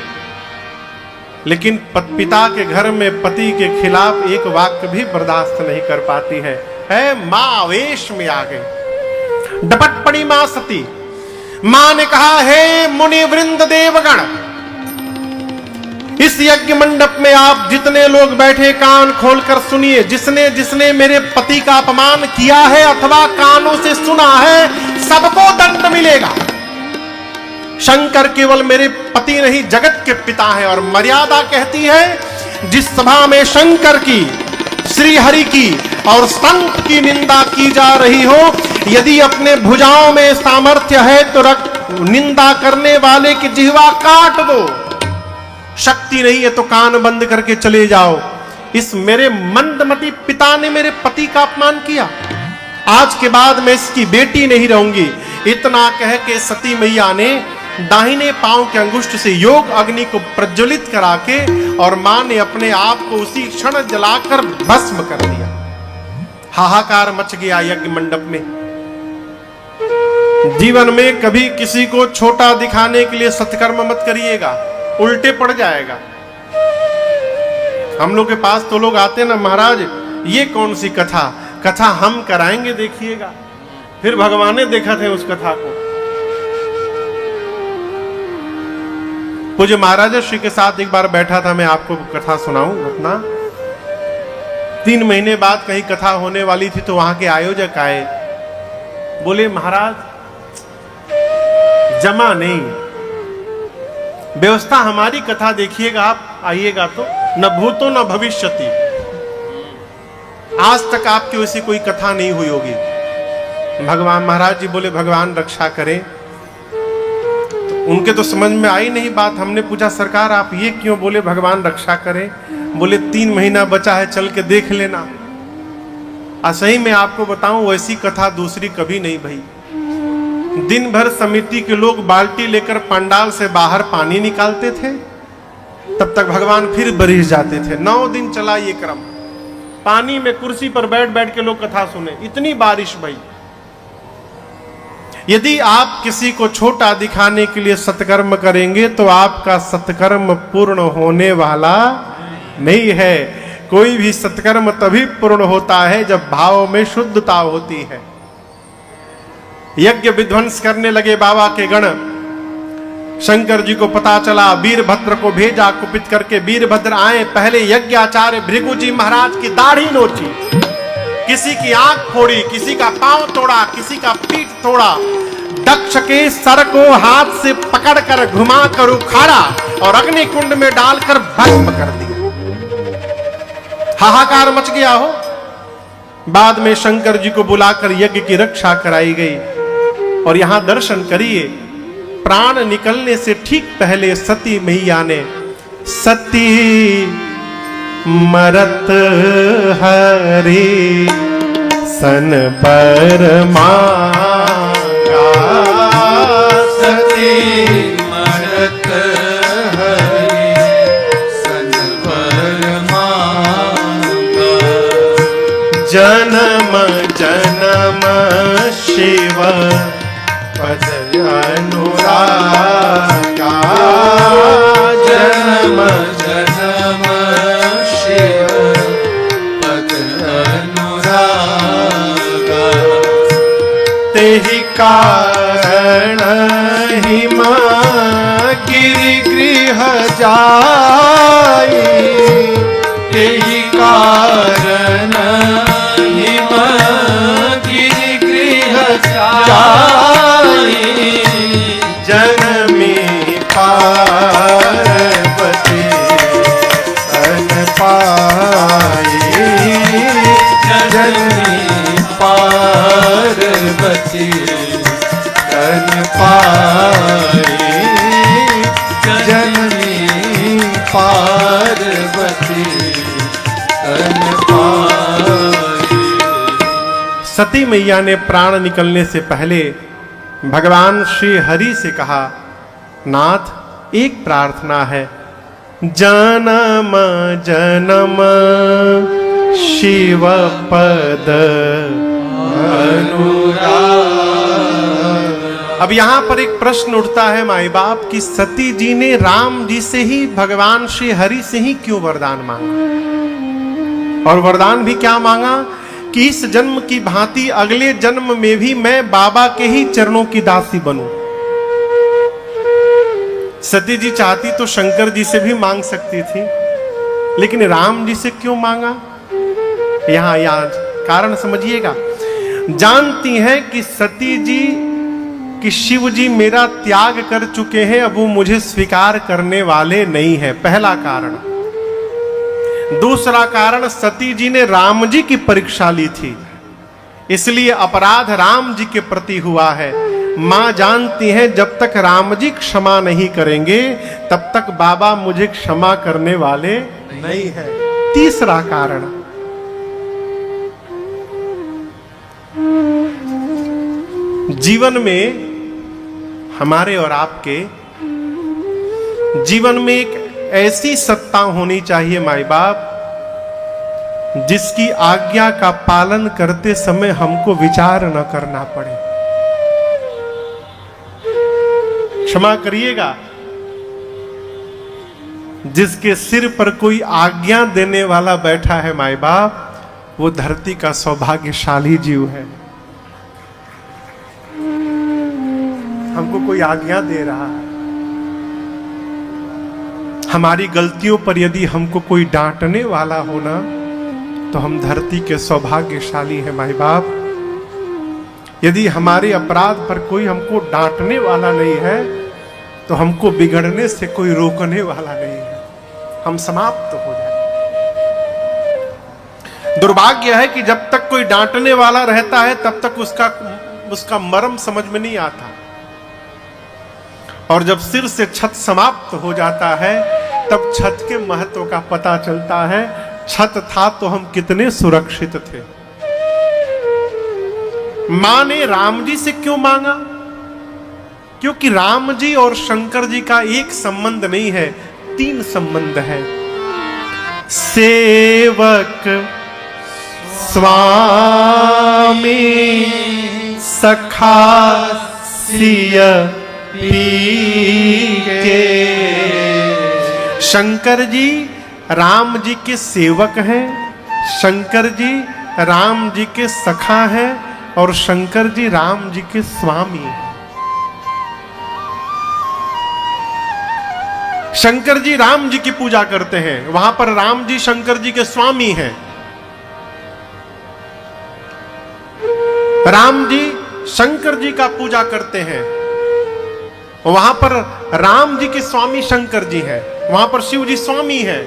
लेकिन पिता के घर में पति के खिलाफ एक वाक्य भी बर्दाश्त नहीं कर पाती है। मां आवेश में आ गई, डपट पड़ी मां सती। मां ने कहा, हे मुनि वृंद देवगण, इस यज्ञ मंडप में आप जितने लोग बैठे कान खोलकर सुनिए। जिसने जिसने मेरे पति का अपमान किया है अथवा कानों से सुना है, सबको दंड मिलेगा। शंकर केवल मेरे पति नहीं, जगत के पिता हैं। और मर्यादा कहती है, जिस सभा में शंकर की, श्री हरि की और संत की निंदा की जा रही हो, यदि अपने भुजाओं में सामर्थ्य है तो निंदा करने वाले की जिह्वा काट दो। शक्ति नहीं है तो कान बंद करके चले जाओ। इस मेरे मंदमती पिता ने मेरे पति का अपमान किया, आज के बाद मैं इसकी बेटी नहीं रहूंगी। इतना कह के सती मैया ने दाहिने पांव के अंगुष्ठ से योग अग्नि को प्रज्वलित करा के और मां ने अपने आप को उसी क्षण जलाकर भस्म कर दिया। हाहाकार मच गया यज्ञ मंडप में। जीवन में कभी किसी को छोटा दिखाने के लिए सत्कर्म मत करिएगा, उल्टे पड़ जाएगा। हम लोग के पास तो लोग आते ना, महाराज ये कौन सी कथा, कथा हम कराएंगे देखिएगा। फिर भगवान ने देखा थे उस कथा को। पूज्य महाराज श्री के साथ एक बार बैठा था, मैं आपको कथा सुनाऊं घटना। 3 महीने बाद कहीं कथा होने वाली थी तो वहां के आयोजक आए, बोले महाराज जमा नहीं, व्यवस्था हमारी कथा देखिएगा, आप आइएगा तो न भूतो न भविष्यति, आज तक आपकी वैसी कोई कथा नहीं हुई होगी। भगवान महाराज जी बोले भगवान रक्षा करें। उनके तो समझ में आई नहीं बात। हमने पूछा सरकार आप ये क्यों? बोले भगवान रक्षा करें। बोले 3 महीना बचा है, चल के देख लेना। असही मैं आपको बताऊं, वैसी कथा दूसरी कभी नहीं भई। दिन भर समिति के लोग बाल्टी लेकर पंडाल से बाहर पानी निकालते थे, तब तक भगवान फिर बरिश जाते थे। 9 दिन चला ये क्रम, पानी में कुर्सी पर बैठ बैठ के लोग कथा सुने, इतनी बारिश भई। यदि आप किसी को छोटा दिखाने के लिए सत्कर्म करेंगे तो आपका सत्कर्म पूर्ण होने वाला नहीं है। कोई भी सत्कर्म तभी पूर्ण होता है जब भाव में शुद्धता होती है। यज्ञ विध्वंस करने लगे बाबा के गण। शंकर जी को पता चला, वीरभद्र को भेजा कुपित करके। वीरभद्र आए, पहले यज्ञ आचार्य भृगु जी महाराज की दाढ़ी नोची, किसी की आंख फोड़ी, किसी का पांव तोड़ा, किसी का पीठ तोड़ा। दक्ष के सर को हाथ से पकड़कर घुमा कर उखाड़ा और अग्नि कुंड में डालकर भस्म कर दिया। हाहाकार मच गया हो। बाद में शंकर जी को बुलाकर यज्ञ की रक्षा कराई गई। और यहां दर्शन करिए, प्राण निकलने से ठीक पहले सती मैया ने सती मरत हरि सन परमा, सती मरत हरि सन परमा, जन्म जन्म शिव पद अनुरागा, जन्म जन्म शिव पद अनुरागा, तेहि कारण हिम गिरि गृह जाई, तेहि कारण हिम गिरि गृह जाई, जनमी पार्वती सती मैया ने प्राण निकलने से पहले भगवान श्री हरि से कहा, नाथ एक प्रार्थना है, जन्म जन्म शिव पद अनुराग। अब यहां पर एक प्रश्न उठता है माई बाप कि सती जी ने राम जी से ही, भगवान श्री हरि से ही क्यों वरदान मांगा? और वरदान भी क्या मांगा कि इस जन्म की भांति अगले जन्म में भी मैं बाबा के ही चरणों की दासी बनूं। सती जी चाहती तो शंकर जी से भी मांग सकती थी, लेकिन राम जी से क्यों मांगा? यहां कारण समझिएगा। जानती हैं कि सती जी कि शिव जी मेरा त्याग कर चुके हैं, अब वो मुझे स्वीकार करने वाले नहीं है, पहला कारण। दूसरा कारण, सती जी ने राम जी की परीक्षा ली थी, इसलिए अपराध राम जी के प्रति हुआ है। मां जानती हैं जब तक राम जी क्षमा नहीं करेंगे तब तक बाबा मुझे क्षमा करने वाले नहीं है। तीसरा कारण, जीवन में, हमारे और आपके जीवन में एक ऐसी सत्ता होनी चाहिए माई बाप, जिसकी आज्ञा का पालन करते समय हमको विचार न करना पड़े। क्षमा करिएगा, जिसके सिर पर कोई आज्ञा देने वाला बैठा है माई बाप, वो धरती का सौभाग्यशाली जीव है। हमको कोई आज्ञा दे रहा है, हमारी गलतियों पर यदि हमको कोई डांटने वाला होना तो हम धरती के सौभाग्यशाली हैं माई बाप। यदि हमारे अपराध पर कोई हमको डांटने वाला नहीं है तो हमको बिगड़ने से कोई रोकने वाला नहीं है, हम समाप्त हो जाए। दुर्भाग्य है कि जब तक कोई डांटने वाला रहता है तब तक उसका मर्म समझ में नहीं आता, और जब सिर से छत समाप्त हो जाता है तब छत के महत्व का पता चलता है। छत था तो हम कितने सुरक्षित थे। मां ने राम जी से क्यों मांगा? क्योंकि राम जी और शंकर जी का एक संबंध नहीं है, तीन संबंध है। सेवक, स्वामी, सखा, सिय पी के। शंकर जी राम जी के सेवक हैं, शंकर जी राम जी के सखा हैं, और शंकर जी राम जी के स्वामी हैं। शंकर जी राम जी की पूजा करते हैं, वहां पर राम जी शंकर जी के स्वामी हैं। राम जी शंकर जी का पूजा करते हैं, वहां पर राम जी के स्वामी शंकर जी हैं, वहां पर शिव जी स्वामी हैं।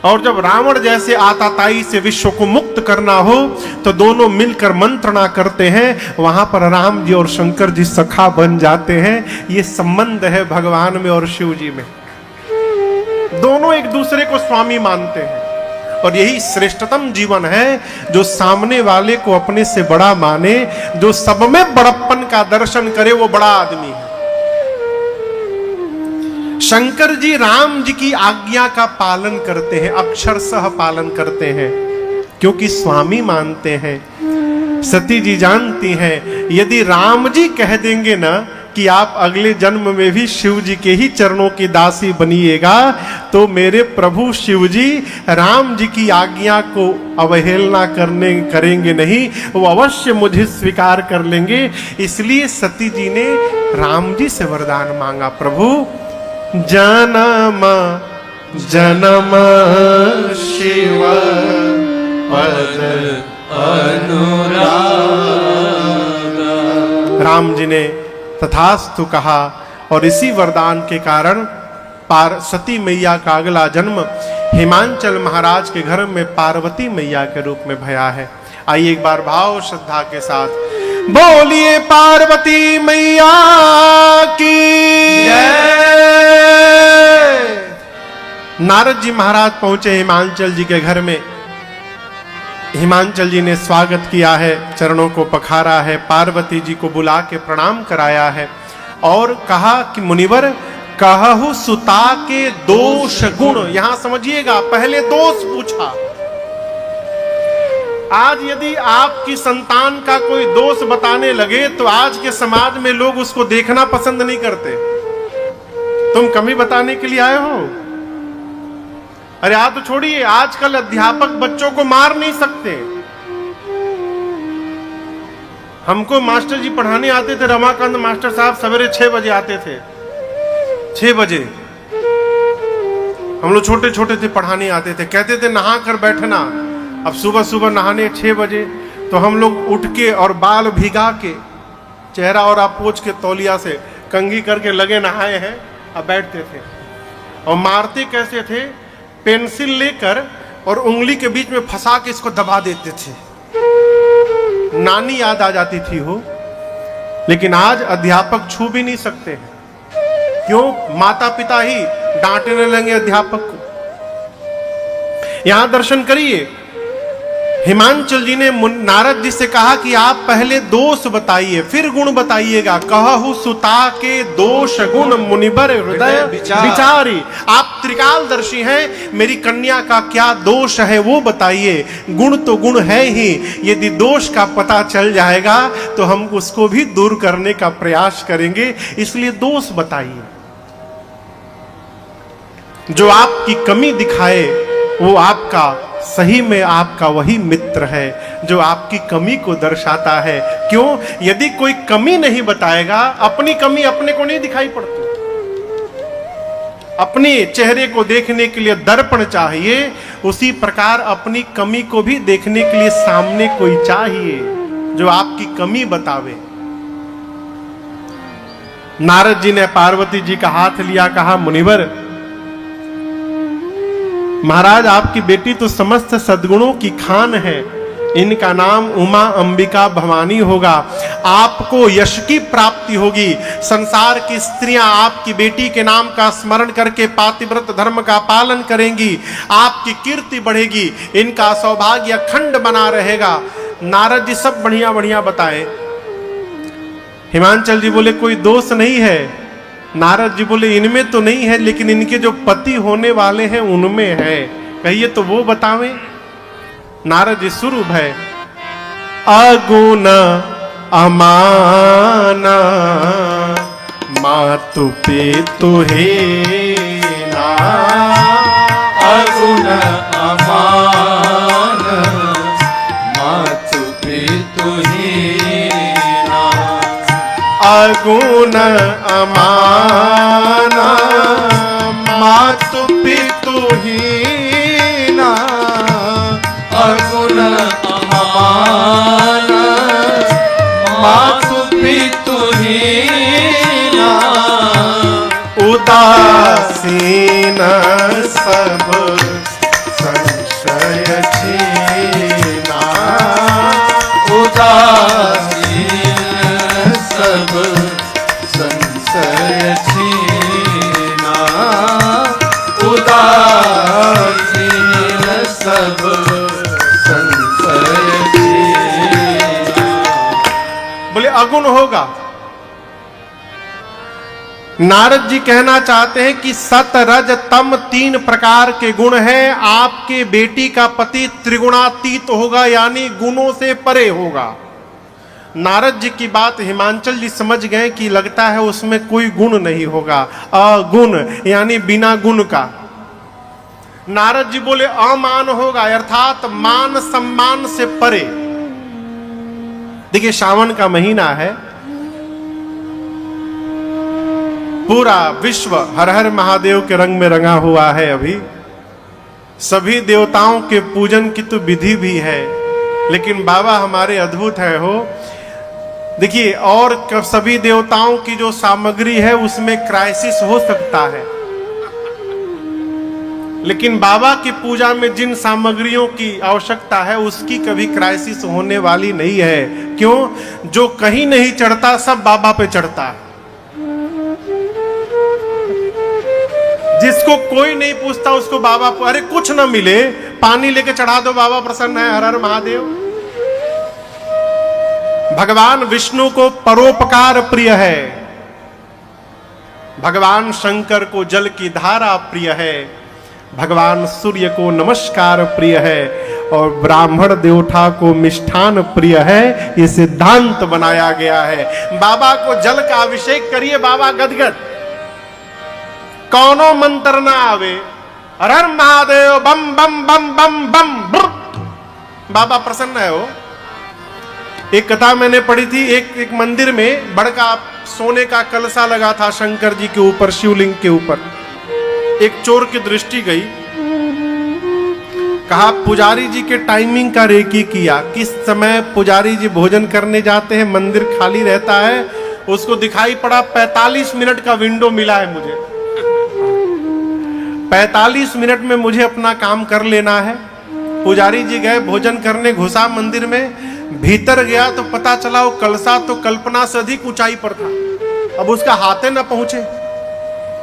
और जब रावण जैसे आताताई से विश्व को मुक्त करना हो तो दोनों मिलकर मंत्रणा करते हैं, वहां पर राम जी और शंकर जी सखा बन जाते हैं। ये संबंध है भगवान में और शिव जी में, दोनों एक दूसरे को स्वामी मानते हैं। और यही श्रेष्ठतम जीवन है, जो सामने वाले को अपने से बड़ा माने, जो सब में बड़प्पन का दर्शन करे, वो बड़ा आदमी है। शंकर जी राम जी की आज्ञा का पालन करते हैं, अक्षरशः पालन करते हैं, क्योंकि स्वामी मानते हैं। सती जी जानती हैं यदि राम जी कह देंगे ना कि आप अगले जन्म में भी शिव जी के ही चरणों की दासी बनिएगा, तो मेरे प्रभु शिव जी राम जी की आज्ञा को अवहेलना करेंगे नहीं, वो अवश्य मुझे स्वीकार कर लेंगे। इसलिए सती जी ने राम जी से वरदान मांगा, प्रभु जन्म जन्म शिव पद अनुराग। राम जी ने तथास्तु कहा, और इसी वरदान के कारण सती मैया का अगला जन्म हिमांचल महाराज के घर में पार्वती मैया के रूप में भया है। आइए एक बार भाव श्रद्धा के साथ बोलिए पार्वती मैया की जय। नारद जी महाराज पहुंचे हिमांचल जी के घर में। हिमांचल जी ने स्वागत किया है, चरणों को पखारा है, पार्वती जी को बुला के प्रणाम कराया है और कहा कि मुनिवर कहु सुता के दोष गुण। यहां समझिएगा, पहले दोष पूछा। आज यदि आपकी संतान का कोई दोष बताने लगे तो आज के समाज में लोग उसको देखना पसंद नहीं करते। तुम कमी बताने के लिए आए हो? अरे आप तो छोड़िए, आजकल अध्यापक बच्चों को मार नहीं सकते। हमको मास्टर जी पढ़ाने आते थे, रमाकांत मास्टर साहब सवेरे 6 बजे आते थे। 6 बजे हम लोग छोटे छोटे थे, पढ़ाने आते थे, कहते थे नहा कर बैठना। अब सुबह सुबह नहाने 6 बजे तो हम लोग उठ के और बाल भिगा के, चेहरा और आप पोंछ के तौलिया से कंघी करके लगे नहाए हैं, अब बैठते थे। और मारते कैसे थे? पेंसिल लेकर और उंगली के बीच में फंसा के इसको दबा देते थे। नानी याद आ जाती थी हो। लेकिन आज अध्यापक छू भी नहीं सकते हैं। क्यों? माता पिता ही डांटने लगे अध्यापक को। यहां दर्शन करिए, हिमांचल जी ने नारद जी से कहा कि आप पहले दोष बताइए फिर गुण बताइएगा। कहु सुता के दोष गुण मुनिवर हृदय विचारी। आप त्रिकालदर्शी हैं, मेरी कन्या का क्या दोष है वो बताइए। गुण तो गुण है ही, यदि दोष का पता चल जाएगा तो हम उसको भी दूर करने का प्रयास करेंगे, इसलिए दोष बताइए। जो आपकी कमी दिखाए वो आपका सही में आपका वही मित्र है जो आपकी कमी को दर्शाता है। क्यों? यदि कोई कमी नहीं बताएगा, अपनी कमी अपने को नहीं दिखाई पड़ती। अपने चेहरे को देखने के लिए दर्पण चाहिए, उसी प्रकार अपनी कमी को भी देखने के लिए सामने कोई चाहिए जो आपकी कमी बतावे। नारद जी ने पार्वती जी का हाथ लिया, कहा मुनिवर महाराज आपकी बेटी तो समस्त सद्गुणों की खान है, इनका नाम उमा अंबिका भवानी होगा। आपको यश की प्राप्ति होगी। संसार की स्त्रियां आपकी बेटी के नाम का स्मरण करके पातिव्रत धर्म का पालन करेंगी, आपकी कीर्ति बढ़ेगी, इनका सौभाग्य अखंड बना रहेगा। नारद जी सब बढ़िया बढ़िया बताए। हिमांचल जी बोले कोई दोष नहीं है। नारद जी बोले इनमें तो नहीं है, लेकिन इनके जो पति होने वाले हैं उनमें है। कहिए तो वो बतावें। नारद जी शुरू है, अगुण अमाना मातु पितु हेना। अगुण अमान मातु पितु हीना। अगुण अमाना मातु पितु हीना। अगुण अमान मातु पितु हीना। उदासीन सब संशय छीना। उदासीन सब संशय छीना। उदासीन सब संशय छीना। बोले अगुण होगा। नारद जी कहना चाहते हैं कि सत रज तम 3 प्रकार के गुण हैं। आपके बेटी का पति त्रिगुणातीत होगा, यानी गुणों से परे होगा। नारद जी की बात हिमांचल जी समझ गए कि लगता है उसमें कोई गुण नहीं होगा, अगुण यानी बिना गुण का। नारद जी बोले अमान होगा, अर्थात मान सम्मान से परे। देखिए सावन का महीना है, पूरा विश्व हर हर महादेव के रंग में रंगा हुआ है। अभी सभी देवताओं के पूजन की तो विधि भी है, लेकिन बाबा हमारे अद्भुत है हो। देखिए और सभी देवताओं की जो सामग्री है उसमें क्राइसिस हो सकता है, लेकिन बाबा की पूजा में जिन सामग्रियों की आवश्यकता है उसकी कभी क्राइसिस होने वाली नहीं है। क्यों? जो कहीं नहीं चढ़ता सब बाबा पे चढ़ता है। जिसको कोई नहीं पूछता उसको बाबा, अरे कुछ ना मिले पानी लेके चढ़ा दो, बाबा प्रसन्न है, हर हर महादेव। भगवान विष्णु को परोपकार प्रिय है, भगवान शंकर को जल की धारा प्रिय है, भगवान सूर्य को नमस्कार प्रिय है और ब्राह्मण देवता को मिष्ठान प्रिय है। ये सिद्धांत बनाया गया है। बाबा को जल का अभिषेक करिए, बाबा गदगद, कौनो मंत्र ना आवे, हर हर महादेव बम बम बम बम बम ब्र। बाबा प्रसन्न है वो। एक कथा मैंने पढ़ी थी, एक मंदिर में बड़का सोने का कलसा लगा था शंकर जी के ऊपर, शिवलिंग के ऊपर। एक चोर की दृष्टि गई, कहा पुजारी जी के टाइमिंग का रेकी किया, किस समय पुजारी जी भोजन करने जाते हैं, मंदिर खाली रहता है। उसको दिखाई पड़ा 45 मिनट का विंडो मिला है मुझे, 45 मिनट में मुझे अपना काम कर लेना है। पुजारी जी गए, भोजन करने घुसा मंदिर में, भीतर गया तो पता चला वो कलसा तो कल्पना से अधिक ऊंचाई पर था। अब उसका हाथे न पहुंचे,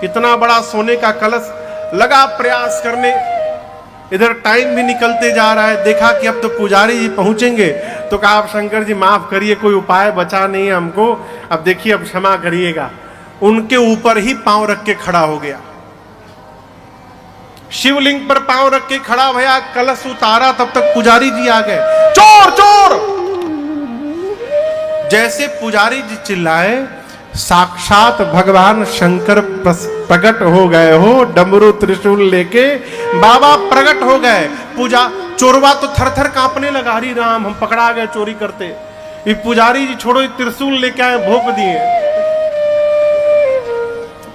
इतना बड़ा सोने का कलश। लगा प्रयास करने, इधर टाइम भी निकलते जा रहा है। देखा कि अब तो पुजारी जी पहुंचेंगे, तो कहा आप शंकर जी माफ करिए, कोई उपाय बचा नहीं है हमको, अब देखिए अब क्षमा करिएगा। उनके ऊपर ही पांव रख के खड़ा हो गया, शिवलिंग पर पांव रख के खड़ा भया, कलश उतारा, तब तक पुजारी जी आ गए, चोर चोर। जैसे पुजारी जी चिल्लाए, साक्षात भगवान शंकर प्रकट हो गए हो, डमरू त्रिशूल लेके बाबा प्रकट हो गए। पूजा चोरवा तो थर थर कांपने लगा, हरि राम हम पकड़ा गए चोरी करते। ये पुजारी जी छोड़ो, त्रिशूल लेके आए, भोंक दिए।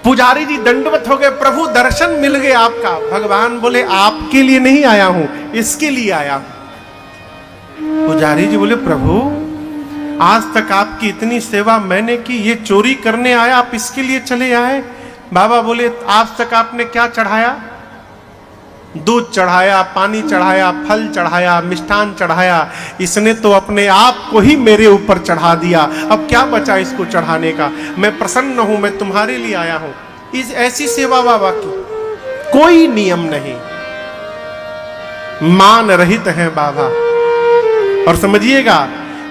पुजारी जी दंडवत हो गए, प्रभु दर्शन मिल गए आपका। भगवान बोले आपके लिए नहीं आया हूं, इसके लिए आया हूं। पुजारी जी बोले प्रभु आज तक आपकी इतनी सेवा मैंने की, ये चोरी करने आया, आप इसके लिए चले आए। बाबा बोले आज तक आपने क्या चढ़ाया? दूध चढ़ाया, पानी चढ़ाया, फल चढ़ाया, मिष्ठान चढ़ाया। इसने तो अपने आप को ही मेरे ऊपर चढ़ा दिया, अब क्या बचा इसको चढ़ाने का? मैं प्रसन्न हूं, मैं तुम्हारे लिए आया हूं। इस ऐसी सेवा बाबा की कोई नियम नहीं, मान रहित हैं बाबा। और समझिएगा,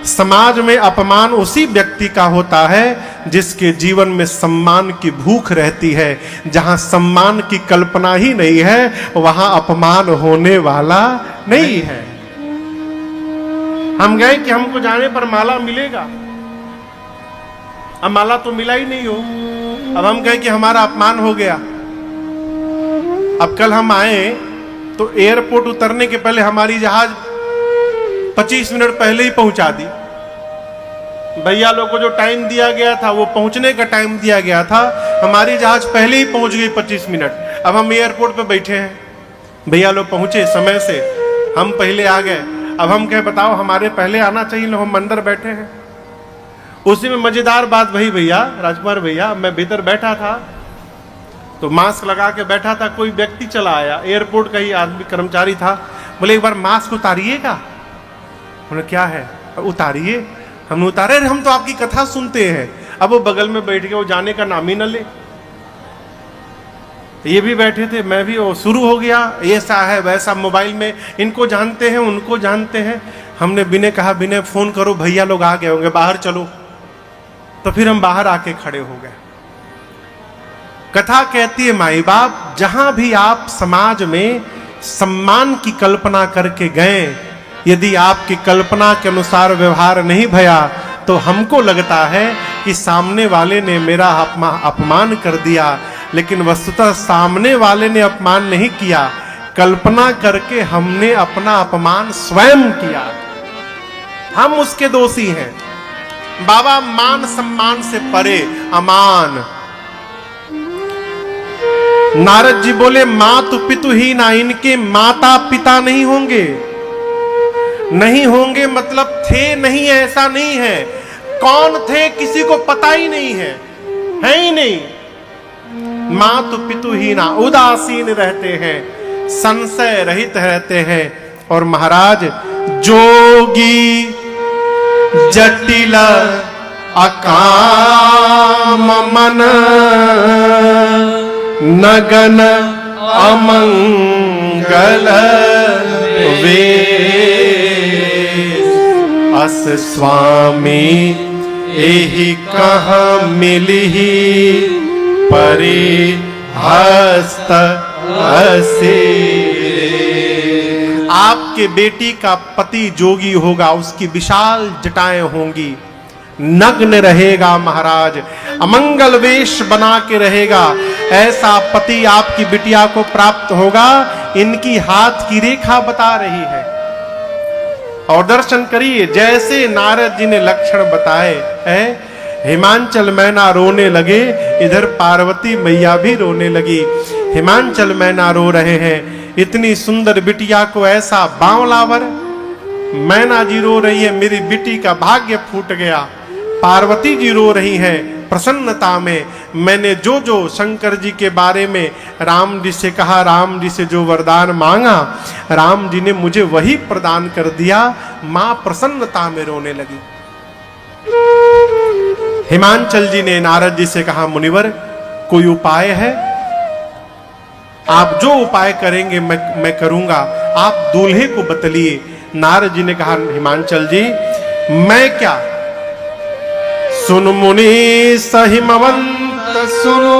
समाज में अपमान उसी व्यक्ति का होता है जिसके जीवन में सम्मान की भूख रहती है। जहां सम्मान की कल्पना ही नहीं है, वहां अपमान होने वाला नहीं है। हम गए कि हमको जाने पर माला मिलेगा, अब माला तो मिला ही नहीं हो। अब हम कहे कि हमारा अपमान हो गया। अब कल हम आए तो एयरपोर्ट उतरने के पहले हमारी जहाज 25 मिनट पहले ही पहुंचा दी। भैया लोग को जो टाइम दिया गया था, वो पहुंचने का टाइम दिया गया था, हमारी जहाज पहले ही पहुंच गई 25 मिनट। अब हम एयरपोर्ट पे बैठे हैं, भैया लोग पहुंचे समय से, हम पहले आ गए। अब हम कहे बताओ हमारे पहले आना चाहिए, लोग हम अंदर बैठे हैं। उसी में मजेदार बात वही भैया, राजकुमार भैया, मैं भीतर बैठा था तो मास्क लगा के बैठा था, कोई व्यक्ति चला आया, एयरपोर्ट का ही आदमी कर्मचारी था। बोले एक बार मास्क उतारिएगा। बोले क्या है? उतारिए। हमने उतारे, हम तो आपकी कथा सुनते हैं। अब वो बगल में बैठ के वो जाने का नाम ही न ले। ये भी बैठे थे, मैं भी, वो शुरू हो गया ऐसा है वैसा, मोबाइल में इनको जानते हैं उनको जानते हैं। हमने बिने कहा बिने फोन करो, भैया लोग आ गए होंगे, बाहर चलो। तो फिर हम बाहर आके खड़े हो गए। कथा कहती है माई बाप, जहां भी आप समाज में सम्मान की कल्पना करके गए, यदि आपकी कल्पना के अनुसार व्यवहार नहीं भया, तो हमको लगता है कि सामने वाले ने मेरा अपमान कर दिया। लेकिन वस्तुतः सामने वाले ने अपमान नहीं किया, कल्पना करके हमने अपना अपमान स्वयं किया, हम उसके दोषी हैं। बाबा मान सम्मान से परे अमान। नारद जी बोले मातु पितु ही ना, इनके माता पिता नहीं होंगे। नहीं होंगे मतलब थे नहीं, ऐसा नहीं है। कौन थे किसी को पता ही नहीं है ही नहीं। मातु पितु ही ना, उदासीन रहते हैं, संशय रहित रहते हैं। और महाराज जोगी जटिल अकाम मन, नगन अमंगल अस स्वामी एहि कहाँ मिलही परि हस्त असे। आपके बेटी का पति जोगी होगा, उसकी विशाल जटाएं होंगी, नग्न रहेगा महाराज, अमंगल वेश बना के रहेगा, ऐसा पति आपकी बिटिया को प्राप्त होगा। इनकी हाथ की रेखा बता रही है। और दर्शन करिए, जैसे नारद जी ने लक्षण बताए हैं, हिमांचल मैना रोने लगे, इधर पार्वती मैया भी रोने लगी। हिमांचल मैना रो रहे हैं, इतनी सुंदर बिटिया को ऐसा बावलावर। मैना जी रो रही है, मेरी बेटी का भाग्य फूट गया। पार्वती जी रो रही हैं प्रसन्नता में, मैंने जो जो शंकर जी के बारे में राम जी से कहा, राम जी से जो वरदान मांगा, राम जी ने मुझे वही प्रदान कर दिया। मां प्रसन्नता में रोने लगी। हिमांचल जी ने नारद जी से कहा, मुनिवर कोई उपाय है? आप जो उपाय करेंगे मैं करूंगा, आप दूल्हे को बतलिए। नारद जी ने कहा, हिमांचल जी मैं क्या, सुन मुनि सहिमवंत सुनो,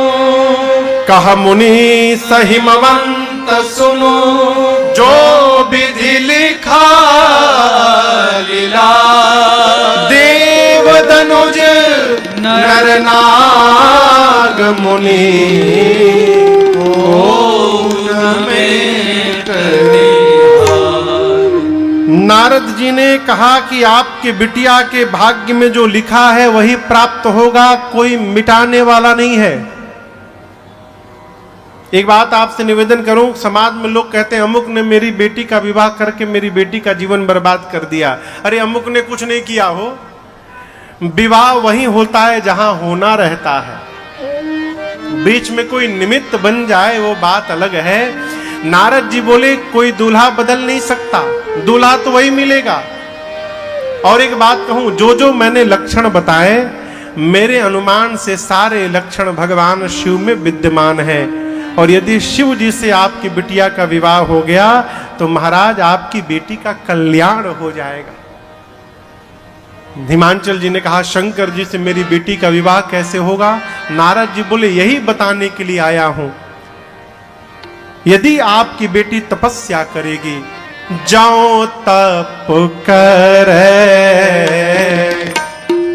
कह मुनि सहिमवंत सुनो, जो विधि लिखा लीला, देव धनुज नर नाग मुनि नारद जी ने कहा कि आपके बिटिया के भाग्य में जो लिखा है वही प्राप्त होगा, कोई मिटाने वाला नहीं है। एक बात आपसे निवेदन करूं, समाज में लोग कहते हैं अमुक ने मेरी बेटी का विवाह करके मेरी बेटी का जीवन बर्बाद कर दिया। अरे अमुक ने कुछ नहीं किया हो, विवाह वही होता है जहां होना रहता है। बीच में कोई निमित्त बन जाए वो बात अलग है। नारद जी बोले कोई दूल्हा बदल नहीं सकता, दूल्हा तो वही मिलेगा। और एक बात कहूं, जो जो मैंने लक्षण बताए, मेरे अनुमान से सारे लक्षण भगवान शिव में विद्यमान है। और यदि शिव जी से आपकी बिटिया का विवाह हो गया तो महाराज आपकी बेटी का कल्याण हो जाएगा। हिमांचल जी ने कहा, शंकर जी से मेरी बेटी का विवाह कैसे होगा? नारद जी बोले यही बताने के लिए आया हूं। यदि आपकी बेटी तपस्या करेगी, जाओ तप करे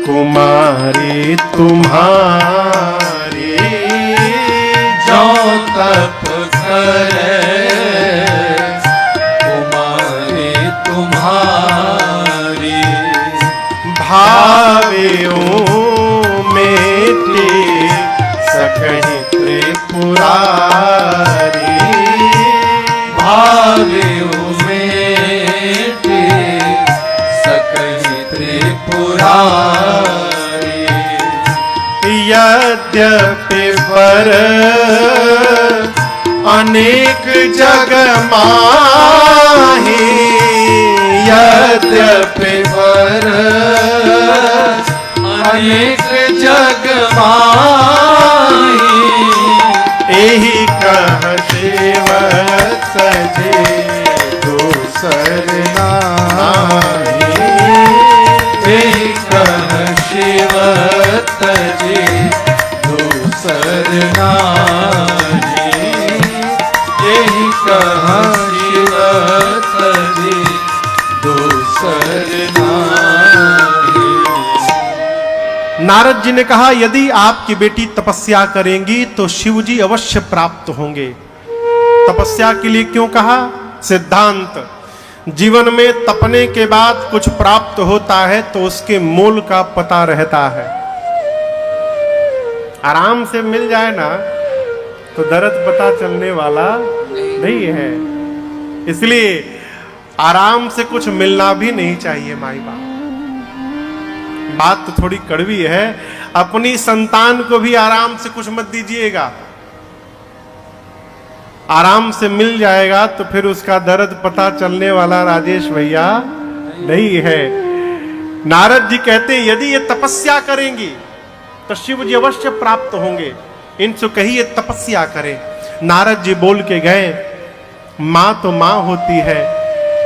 कुमारी तुम्हारी, जाओ तप करे कुमारी तुम्हारी, भावेओ मेटे सकहि त्रिपुरारी, भावेओ मेटे सकहि त्रिपुरारी, यद्यपि पर अनेक जग माही, यद्यपि पर अनेक जग माही, एहि कह शिव सजे दूसर नाही, एहि कह शिव तजे दूसर नाही, एहि कह शिव तजे दूसर नाही। नारद जी ने कहा, यदि आपकी बेटी तपस्या करेंगी तो शिव जी अवश्य प्राप्त होंगे। तपस्या के लिए क्यों कहा? सिद्धांत, जीवन में तपने के बाद कुछ प्राप्त होता है तो उसके मूल का पता रहता है। आराम से मिल जाए ना तो दर्द पता चलने वाला नहीं है। इसलिए आराम से कुछ मिलना भी नहीं चाहिए। माई बात तो थोड़ी कड़वी है, अपनी संतान को भी आराम से कुछ मत दीजिएगा। आराम से मिल जाएगा तो फिर उसका दर्द पता चलने वाला राजेश भैया नहीं है। नारद जी कहते हैं यदि ये तपस्या करेंगी तो शिव जी अवश्य प्राप्त होंगे। इनसे कहिए तपस्या करें। नारद जी बोल के गए, मां तो मां होती है,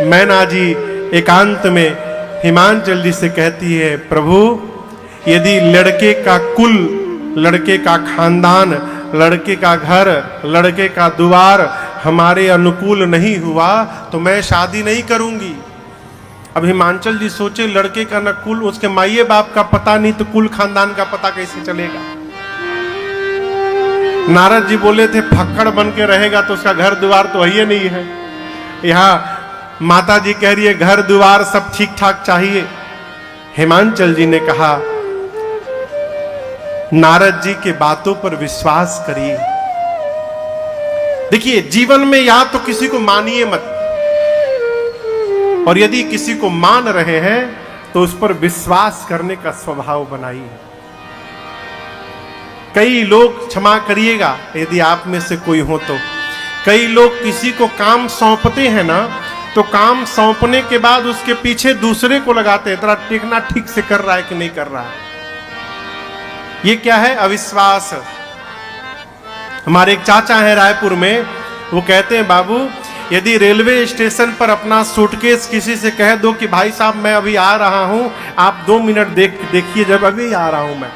मैना जी एकांत में हिमांचल जी से कहती है, प्रभु यदि लड़के का कुल, लड़के का खानदान, लड़के का घर, लड़के का द्वार हमारे अनुकूल नहीं हुआ तो मैं शादी नहीं करूंगी। अब हिमांचल जी सोचे, लड़के का न कुल, उसके माइये बाप का पता नहीं तो कुल खानदान का पता कैसे चलेगा। नारद जी बोले थे फक्कड़ बन के रहेगा तो उसका घर द्वार तो है नहीं है। यहाँ माता जी कह रही है घर द्वार सब ठीक ठाक चाहिए। हिमांचल जी ने कहा, नारद जी के बातों पर विश्वास करिए। देखिए जीवन में या तो किसी को मानिए मत, और यदि किसी को मान रहे हैं तो उस पर विश्वास करने का स्वभाव बनाइए। कई लोग, क्षमा करिएगा यदि आप में से कोई हो तो, कई लोग किसी को काम सौंपते हैं ना, तो काम सौंपने के बाद उसके पीछे दूसरे को लगाते हैं, तेरा देखना ठीक से कर रहा है कि नहीं कर रहा है। ये क्या है? अविश्वास। हमारे एक चाचा हैं रायपुर में, वो कहते हैं बाबू यदि रेलवे स्टेशन पर अपना सूटकेस किसी से कह दो कि भाई साहब मैं अभी आ रहा हूं, आप 2 मिनट देखिए, जब अभी आ रहा हूं मैं,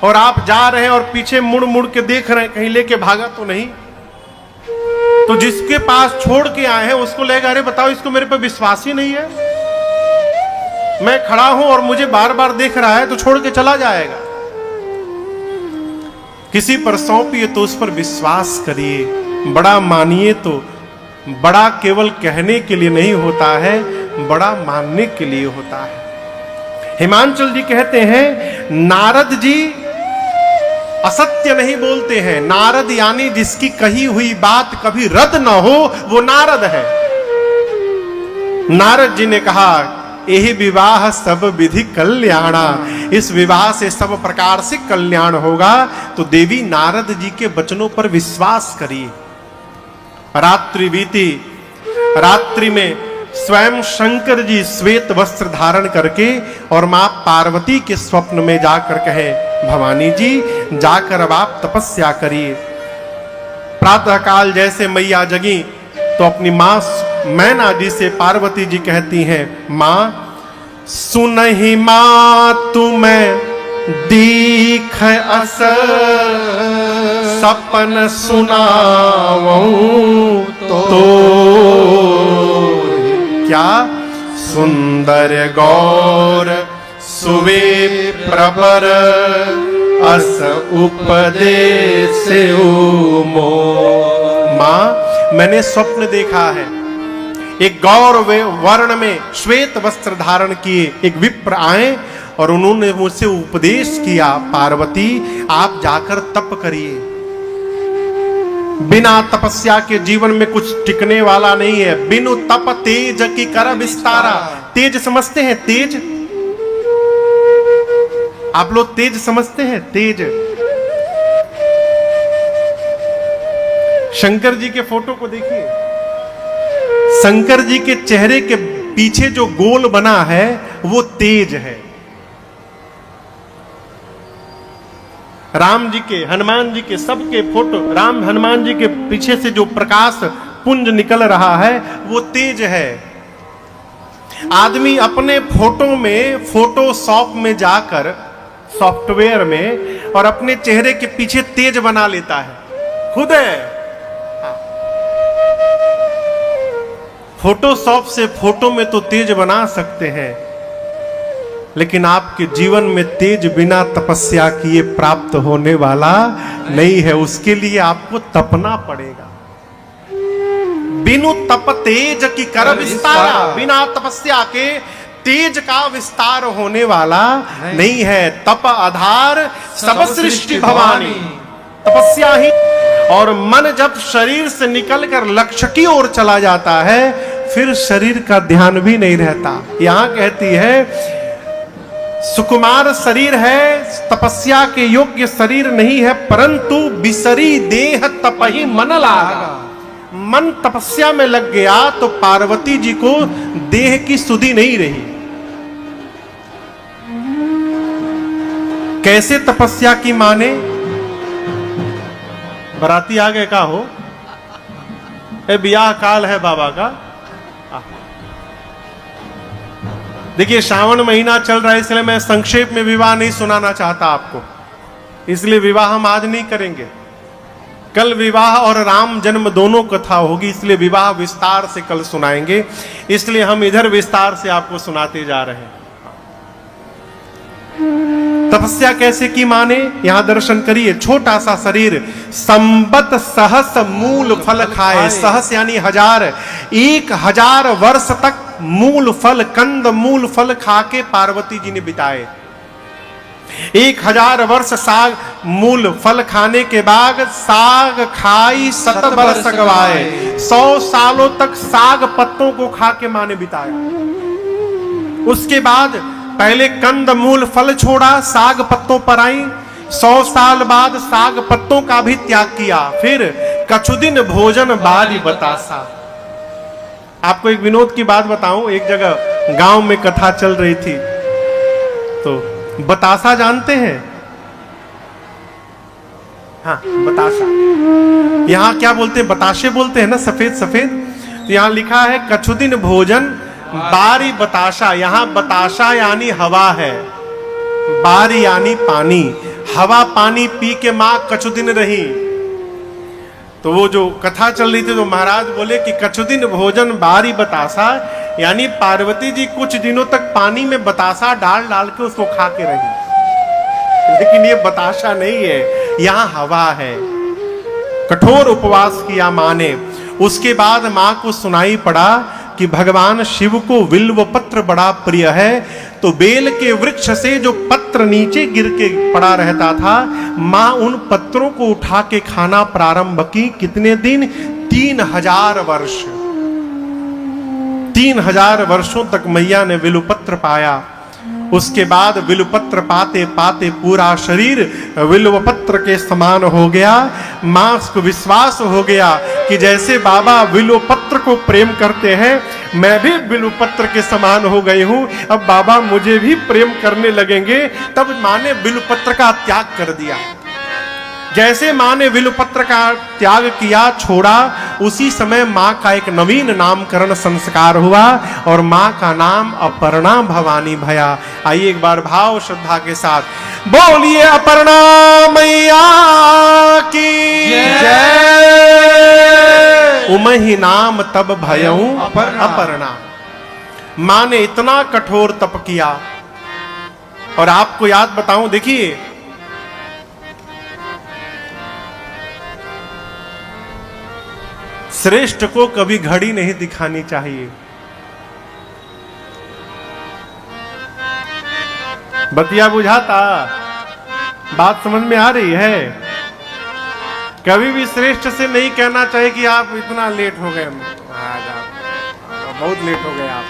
और आप जा रहे हैं और पीछे मुड़ मुड़ के देख रहे हैं कहीं लेके भागा तो नहीं, तो जिसके पास छोड़ के आए हैं उसको लगेगा अरे बताओ इसको मेरे पर विश्वास ही नहीं है, मैं खड़ा हूं और मुझे बार बार देख रहा है तो छोड़ के चला जाएगा। किसी पर सौंपिए तो उस पर विश्वास करिए, बड़ा मानिए तो बड़ा केवल कहने के लिए नहीं होता है, बड़ा मानने के लिए होता है। हिमांचल जी कहते हैं नारद जी असत्य नहीं बोलते हैं। नारद यानी जिसकी कही हुई बात कभी रद्द न हो वो नारद है। नारद जी ने कहा यही विवाह सब विधि कल्याणा, इस विवाह से सब प्रकार से कल्याण होगा। तो देवी नारद जी के वचनों पर विश्वास करिए। रात्रि बीती, रात्रि में स्वयं शंकर जी श्वेत वस्त्र धारण करके और मां पार्वती के स्वप्न में जाकर कहे, भवानी जी जाकर अब आप तपस्या करिए। प्रातः काल जैसे मैया जगी तो अपनी मां मैना जी से पार्वती जी कहती हैं, मां सुनहि मां तुम्हें दीख अस सपन सुनावूं तो क्या सुंदर गौर सुवे प्रबर अस उपदेश मो। मां मैंने स्वप्न देखा है, एक गौर वर्ण में श्वेत वस्त्र धारण किए एक विप्र आए और उन्होंने मुझसे उपदेश किया, पार्वती आप जाकर तप करिए। बिना तपस्या के जीवन में कुछ टिकने वाला नहीं है। बिनु तप तेज की कर विस्तारा। तेज समझते हैं? तेज आप लोग तेज समझते हैं? तेज शंकर जी के फोटो को देखिए, शंकर जी के चेहरे के पीछे जो गोल बना है वो तेज है। राम जी के, हनुमान जी के, सबके फोटो, राम हनुमान जी के पीछे से जो प्रकाश पुंज निकल रहा है वो तेज है। आदमी अपने फोटो में फोटोशॉप में जाकर सॉफ्टवेयर में और अपने चेहरे के पीछे तेज बना लेता है खुद है। फोटोशॉप से फोटो में तो तेज बना सकते हैं, लेकिन आपके जीवन में तेज बिना तपस्या किए प्राप्त होने वाला नहीं है। उसके लिए आपको तपना पड़ेगा। बिनु तप तेज की कर विस्तारा। बिना तपस्या के तेज का विस्तार होने वाला नहीं है। तप आधार सब सृष्टि भवानी। तपस्या ही। और मन जब शरीर से निकलकर लक्ष्य की ओर चला जाता है फिर शरीर का ध्यान भी नहीं रहता। यहां कहती है सुकुमार शरीर है, तपस्या के योग्य शरीर नहीं है, परंतु बिसरी देह तपहि मन लागा। मन तपस्या में लग गया तो पार्वती जी को देह की सुधि नहीं रही। कैसे तपस्या की माने? बराती आ गए का हो, ए बियाह काल है बाबा का। देखिए श्रावण महीना चल रहा है, इसलिए मैं संक्षेप में विवाह नहीं सुनाना चाहता आपको, इसलिए विवाह हम आज नहीं करेंगे। कल विवाह और राम जन्म दोनों कथा होगी, इसलिए विवाह विस्तार से कल सुनाएंगे, इसलिए हम इधर विस्तार से आपको सुनाते जा रहे हैं। तपस्या कैसे की माने, यहां दर्शन करिए। छोटा सा शरीर, संबत सहस मूल फल खाए। सहस यानी 1000, 1000 वर्ष तक मूल फल, कंद मूल फल खा के पार्वती जी ने बिताए। 1000 वर्ष साग मूल फल खाने के बाद साग खाई 7 वर्ष गवाए। 100 सालों तक साग पत्तों को खा के माँ ने बिताया। उसके बाद पहले कंद मूल फल छोड़ा, साग पत्तों पर आई। 100 साल बाद साग पत्तों का भी त्याग किया। फिर कछुदिन भोजन बारी बतासा। आपको एक विनोद की बात बताऊं, एक जगह गांव में कथा चल रही थी, तो बतासा जानते हैं? हाँ, बतासा। यहां क्या बोलते हैं? बताशे बोलते हैं ना, सफेद सफेद। तो यहां लिखा है कछुदिन भोजन बारी बताशा। यहां बताशा यानी हवा है, बारी यानी पानी। हवा पानी पी के मां कछुदिन रही। तो वो जो कथा चल रही थी, तो महाराज बोले कि कछुदिन भोजन बारी बतासा, यानी पार्वती जी कुछ दिनों तक पानी में बतासा डाल डाल के उसको खा के रही। लेकिन ये बताशा नहीं है, यहां हवा है। कठोर उपवास किया मां ने। उसके बाद मां को सुनाई पड़ा कि भगवान शिव को बिल्व पत्र बड़ा प्रिय है। तो बेल के वृक्ष से जो पत्र नीचे गिर के पड़ा रहता था, मां उन पत्रों को उठा के खाना प्रारंभ की। कितने दिन? 3000 वर्ष। 3000 वर्षों तक मैया ने बिल्वपत्र पाया। उसके बाद बिल्वपत्र पाते पाते पूरा शरीर बिल्वपत्र के समान हो गया। मां को विश्वास हो गया कि जैसे बाबा बिल्वपत्र को प्रेम करते हैं, मैं भी बिल्वपत्र के समान हो गई हूं, अब बाबा मुझे भी प्रेम करने लगेंगे। तब मां ने बिल्वपत्र का त्याग कर दिया। जैसे मां ने बिल्वपत्र का त्याग किया, छोड़ा, उसी समय मां का एक नवीन नामकरण संस्कार हुआ और मां का नाम अपर्णा भवानी भया। आइए एक बार भाव श्रद्धा के साथ बोलिए अपर्णा मैया की जय। उमहि नाम तब भयऊ अपर्णा। मां ने इतना कठोर तप किया। और आपको याद बताऊं, देखिए श्रेष्ठ को कभी घड़ी नहीं दिखानी चाहिए। बतिया बुझाता? बात समझ में आ रही है? कभी भी श्रेष्ठ से नहीं कहना चाहिए कि आप इतना लेट हो गए, आज आप बहुत लेट हो गए आप।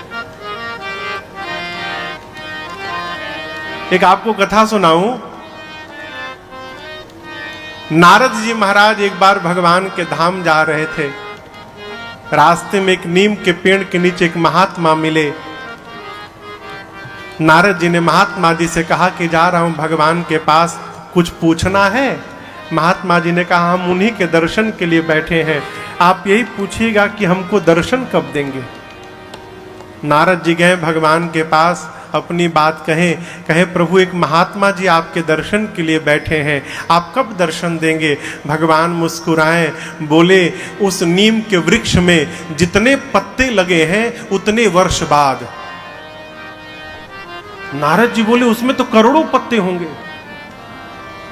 एक आपको कथा सुनाऊं। नारद जी महाराज एक बार भगवान के धाम जा रहे थे। रास्ते में एक नीम के पेड़ के नीचे एक महात्मा मिले। नारद जी ने महात्मा जी से कहा कि जा रहा हूं भगवान के पास, कुछ पूछना है। महात्मा जी ने कहा हम उन्हीं के दर्शन के लिए बैठे हैं, आप यही पूछिएगा कि हमको दर्शन कब देंगे। नारद जी गए भगवान के पास, अपनी बात कहे प्रभु एक महात्मा जी आपके दर्शन के लिए बैठे हैं, आप कब दर्शन देंगे। भगवान मुस्कुराए, बोले उस नीम के वृक्ष में जितने पत्ते लगे हैं उतने वर्ष बाद। नारद जी बोले उसमें तो करोड़ों पत्ते होंगे।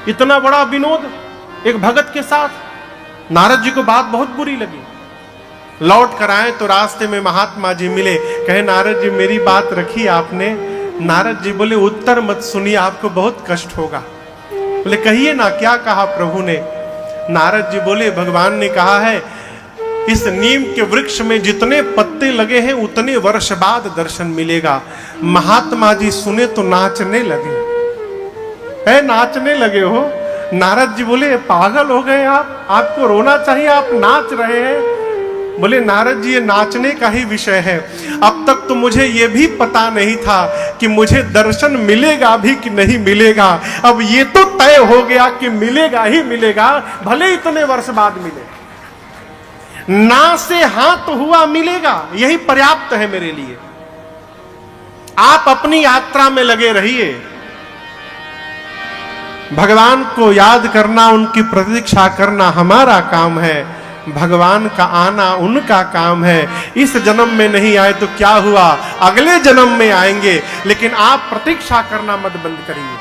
इतना बड़ा विनोद एक भगत के साथ। नारद जी को बात बहुत बुरी लगी। लौट कर आए तो रास्ते में महात्मा जी मिले। कहे नारद जी मेरी बात रखी आपने। नारद जी बोले उत्तर मत सुनिए, आपको बहुत कष्ट होगा। बोले कहिए ना, क्या कहा प्रभु ने। नारद जी बोले भगवान ने कहा है इस नीम के वृक्ष में जितने पत्ते लगे हैं उतने वर्ष बाद दर्शन मिलेगा। महात्मा जी सुने तो नाचने लगे। है नाचने लगे हो। नारद जी बोले पागल हो गए आप, आपको रोना चाहिए, आप नाच रहे हैं। बोले नारद जी ये नाचने का ही विषय है। अब तक तो मुझे ये भी पता नहीं था कि मुझे दर्शन मिलेगा भी कि नहीं मिलेगा। अब ये तो तय हो गया कि मिलेगा ही मिलेगा, भले इतने वर्ष बाद मिले। ना से हाथ हुआ मिलेगा, यही पर्याप्त है मेरे लिए। आप अपनी यात्रा में लगे रहिए। भगवान को याद करना, उनकी प्रतीक्षा करना हमारा काम है, भगवान का आना उनका काम है। इस जन्म में नहीं आए तो क्या हुआ, अगले जन्म में आएंगे, लेकिन आप प्रतीक्षा करना मत बंद करिए।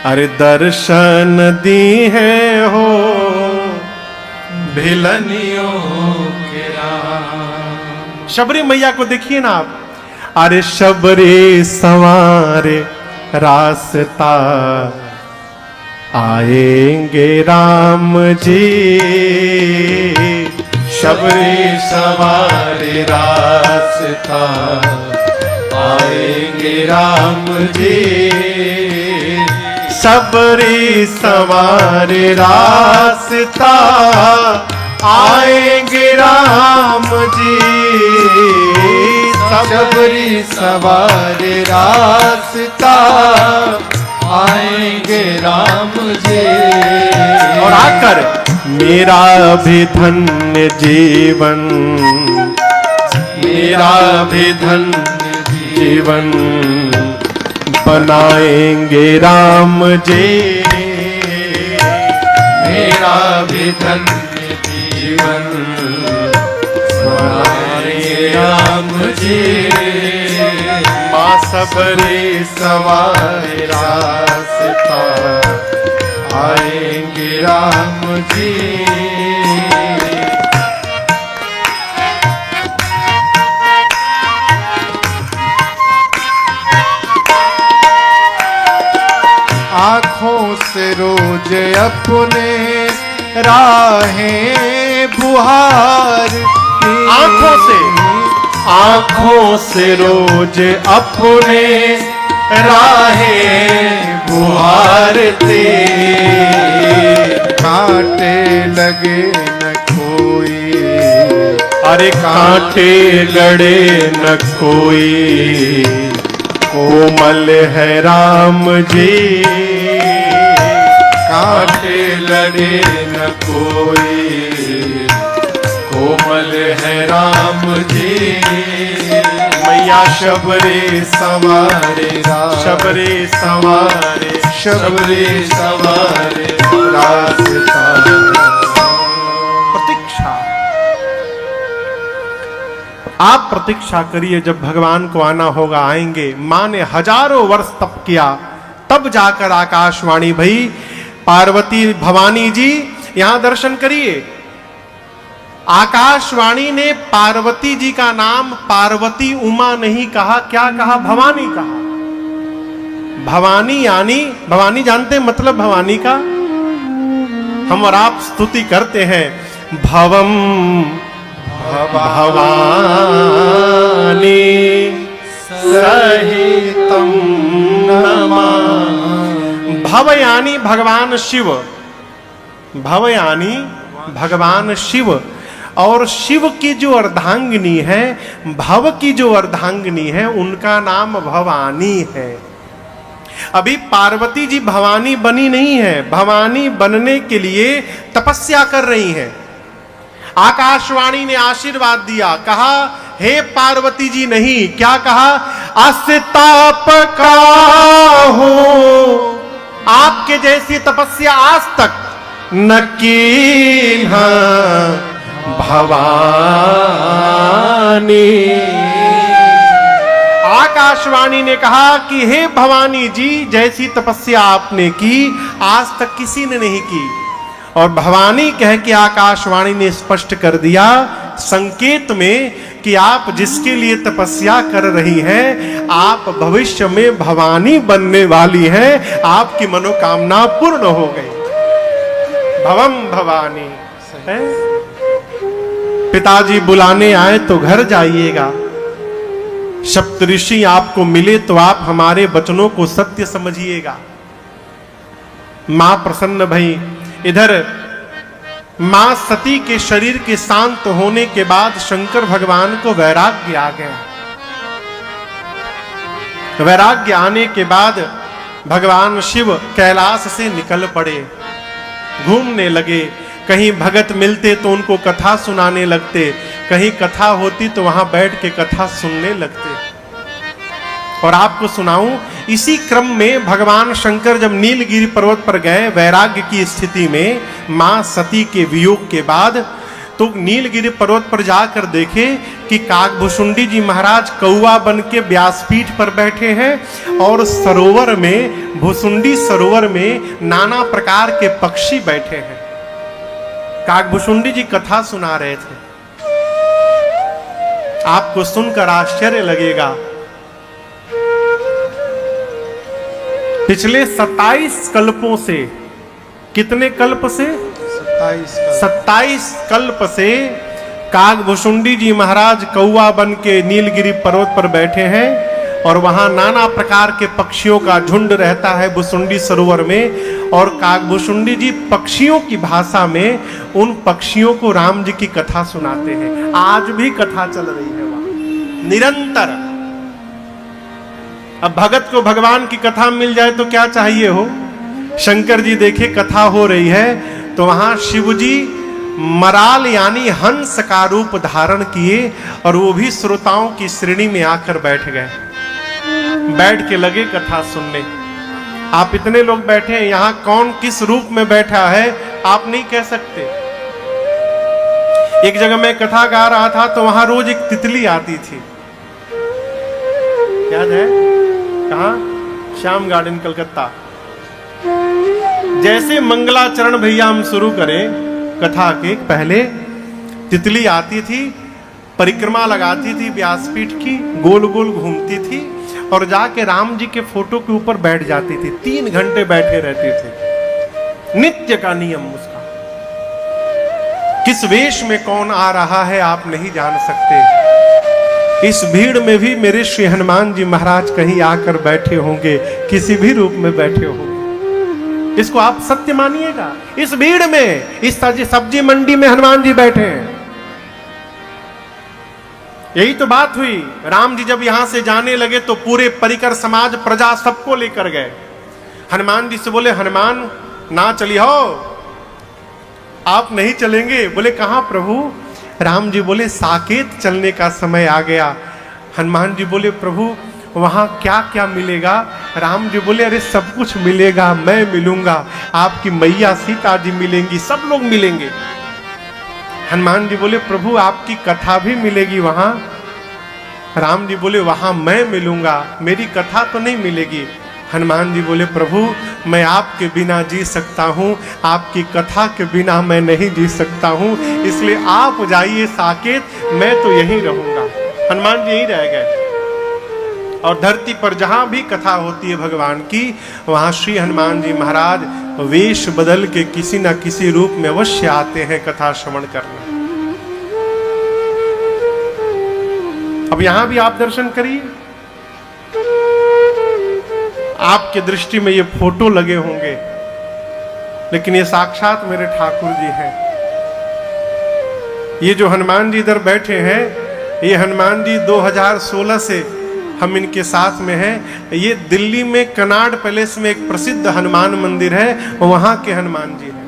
अरे दर्शन दी है हो भिलनियों के राम। शबरी मैया को देखिए ना आप, अरे शबरी संवारे रास्ता, आएंगे राम जी। शबरी सवारे रास्ता, आएंगे राम जी। शबरी संवारे रास्ता, आएंगे राम जी। शबरी सवारे रास्ता, आएंगे राम जी। और आकर मेरा भी धन्य जीवन, मेरा भी धन्य जीवन बनाएंगे राम जी। मेरा भी धन्य जीवन बनाएंगे राम जी। माँ सबरी सवारे रास्ता, आएंगे राम जी। आँखों से रोज अपने राहें बुहार, आंखों से रोज अपने राहें बुहारते। कांटे लगे न कोई, अरे कांटे गड़े न कोई, कोमल है राम जी। कांटे लगे न कोई, कोमल है राम जी। मैया शबरी सवारे शबरी सवारे शबरी सवारे रास्ता। प्रतीक्षा, आप प्रतीक्षा करिए, जब भगवान को आना होगा आएंगे। मां ने हजारों वर्ष तप किया, तब जाकर आकाशवाणी भई। पार्वती भवानी जी यहां दर्शन करिए। आकाशवाणी ने पार्वती जी का नाम पार्वती उमा नहीं कहा, क्या कहा, भवानी कहा। भवानी यानी, भवानी जानते हैं मतलब भवानी का? हम और आप स्तुति करते हैं, भवम भवानी सहितम नमामि। भव यानी भगवान शिव, भव यानी भगवान शिव, और शिव की जो अर्धांगिनी है, भव की जो अर्धांगिनी है, उनका नाम भवानी है। अभी पार्वती जी भवानी बनी नहीं है, भवानी बनने के लिए तपस्या कर रही हैं। आकाशवाणी ने आशीर्वाद दिया, कहा हे पार्वती जी नहीं, क्या कहा, अस्ताप का हो, आपके जैसी तपस्या आज तक न की भवानी। आकाशवाणी ने कहा कि हे भवानी जी, जैसी तपस्या आपने की आज तक किसी ने नहीं की। और भवानी कह के आकाशवाणी ने स्पष्ट कर दिया संकेत में कि आप जिसके लिए तपस्या कर रही हैं, आप भविष्य में भवानी बनने वाली हैं, आपकी मनोकामना पूर्ण हो गई। भवम भवानी है? पिताजी बुलाने आए तो घर जाइएगा। सप्तऋषि आपको मिले तो आप हमारे वचनों को सत्य समझिएगा। मां प्रसन्न भई। इधर मां सती के शरीर के शांत होने के बाद शंकर भगवान को वैराग्य आ गया। वैराग्य आने के बाद भगवान शिव कैलाश से निकल पड़े, घूमने लगे। कहीं भगत मिलते तो उनको कथा सुनाने लगते, कहीं कथा होती तो वहां बैठ के कथा सुनने लगते। और आपको सुनाऊं, इसी क्रम में भगवान शंकर जब नीलगिरी पर्वत पर गए वैराग्य की स्थिति में, मां सती के वियोग के बाद, तो नीलगिरी पर्वत पर जाकर देखे कि काकभुशुंडी जी महाराज कौआ बन के व्यासपीठ पर बैठे हैं और सरोवर में, भुसुंडी सरोवर में नाना प्रकार के पक्षी बैठे हैं। काकभुशुंडी जी कथा सुना रहे थे। आपको सुनकर आश्चर्य लगेगा, पिछले 27 कल्पों से, कितने कल्प से? 27 कल्प से काकभुशुंडी जी महाराज कौआ बन के नीलगिरी पर्वत पर बैठे हैं और वहां नाना प्रकार के पक्षियों का झुंड रहता है भुसुंडी सरोवर में। और काकभुशुंडी जी पक्षियों की भाषा में उन पक्षियों को राम जी की कथा सुनाते हैं। आज भी कथा चल रही है वहां निरंतर। अब भगत को भगवान की कथा मिल जाए तो क्या चाहिए हो। शंकर जी देखे कथा हो रही है तो वहां शिव जी मराल यानी हंस का रूप धारण किए और वो भी श्रोताओं की श्रेणी में आकर बैठ गए, बैठ के लगे कथा सुनने। आप इतने लोग बैठे हैं, यहां कौन किस रूप में बैठा है आप नहीं कह सकते। एक जगह मैं कथा गा रहा था तो वहां रोज एक तितली आती थी, याद है? कहां? श्याम गार्डन कलकत्ता। जैसे मंगलाचरण भैया हम शुरू करें कथा के पहले, तितली आती थी, परिक्रमा लगाती थी व्यासपीठ की, गोल गोल घूमती थी और जाके राम जी के फोटो के ऊपर बैठ जाती थी। 3 घंटे बैठे रहते थे, नित्य का नियम उसका। किस वेश में कौन आ रहा है आप नहीं जान सकते। इस भीड़ में भी मेरे श्री हनुमान जी महाराज कहीं आकर बैठे होंगे, किसी भी रूप में बैठे होंगे। इसको आप सत्य मानिएगा। इस भीड़ में, इस सब्जी मंडी में हनुमान जी बैठे हैं। यही तो बात हुई। राम जी जब यहां से जाने लगे तो पूरे परिकर समाज प्रजा सबको लेकर गए। हनुमान जी से बोले, हनुमान ना चली हो, आप नहीं चलेंगे? बोले कहां प्रभु? राम जी बोले साकेत चलने का समय आ गया। हनुमान जी बोले प्रभु वहां क्या क्या मिलेगा? राम जी बोले अरे सब कुछ मिलेगा, मैं मिलूंगा, आपकी मैया सीता जी मिलेंगी, सब लोग मिलेंगे। हनुमान जी बोले प्रभु आपकी कथा भी मिलेगी वहां? राम जी बोले वहां मैं मिलूंगा, मेरी कथा तो नहीं मिलेगी। हनुमान जी बोले प्रभु मैं आपके बिना जी सकता हूं, आपकी कथा के बिना मैं नहीं जी सकता हूं, इसलिए आप जाइए साकेत, मैं तो यहीं रहूंगा। हनुमान जी यहीं रह गए और धरती पर जहां भी कथा होती है भगवान की, वहां श्री हनुमान जी महाराज वेश बदल के किसी न किसी रूप में अवश्य आते हैं कथा श्रवण करने। अब यहां भी आप दर्शन करिए, आपके दृष्टि में ये फोटो लगे होंगे, लेकिन ये साक्षात मेरे ठाकुर जी हैं। ये जो हनुमान जी इधर बैठे हैं, ये हनुमान जी 2016 से हम इनके साथ में हैं। ये दिल्ली में कनाड पैलेस में एक प्रसिद्ध हनुमान मंदिर है, वहां के हनुमान जी हैं।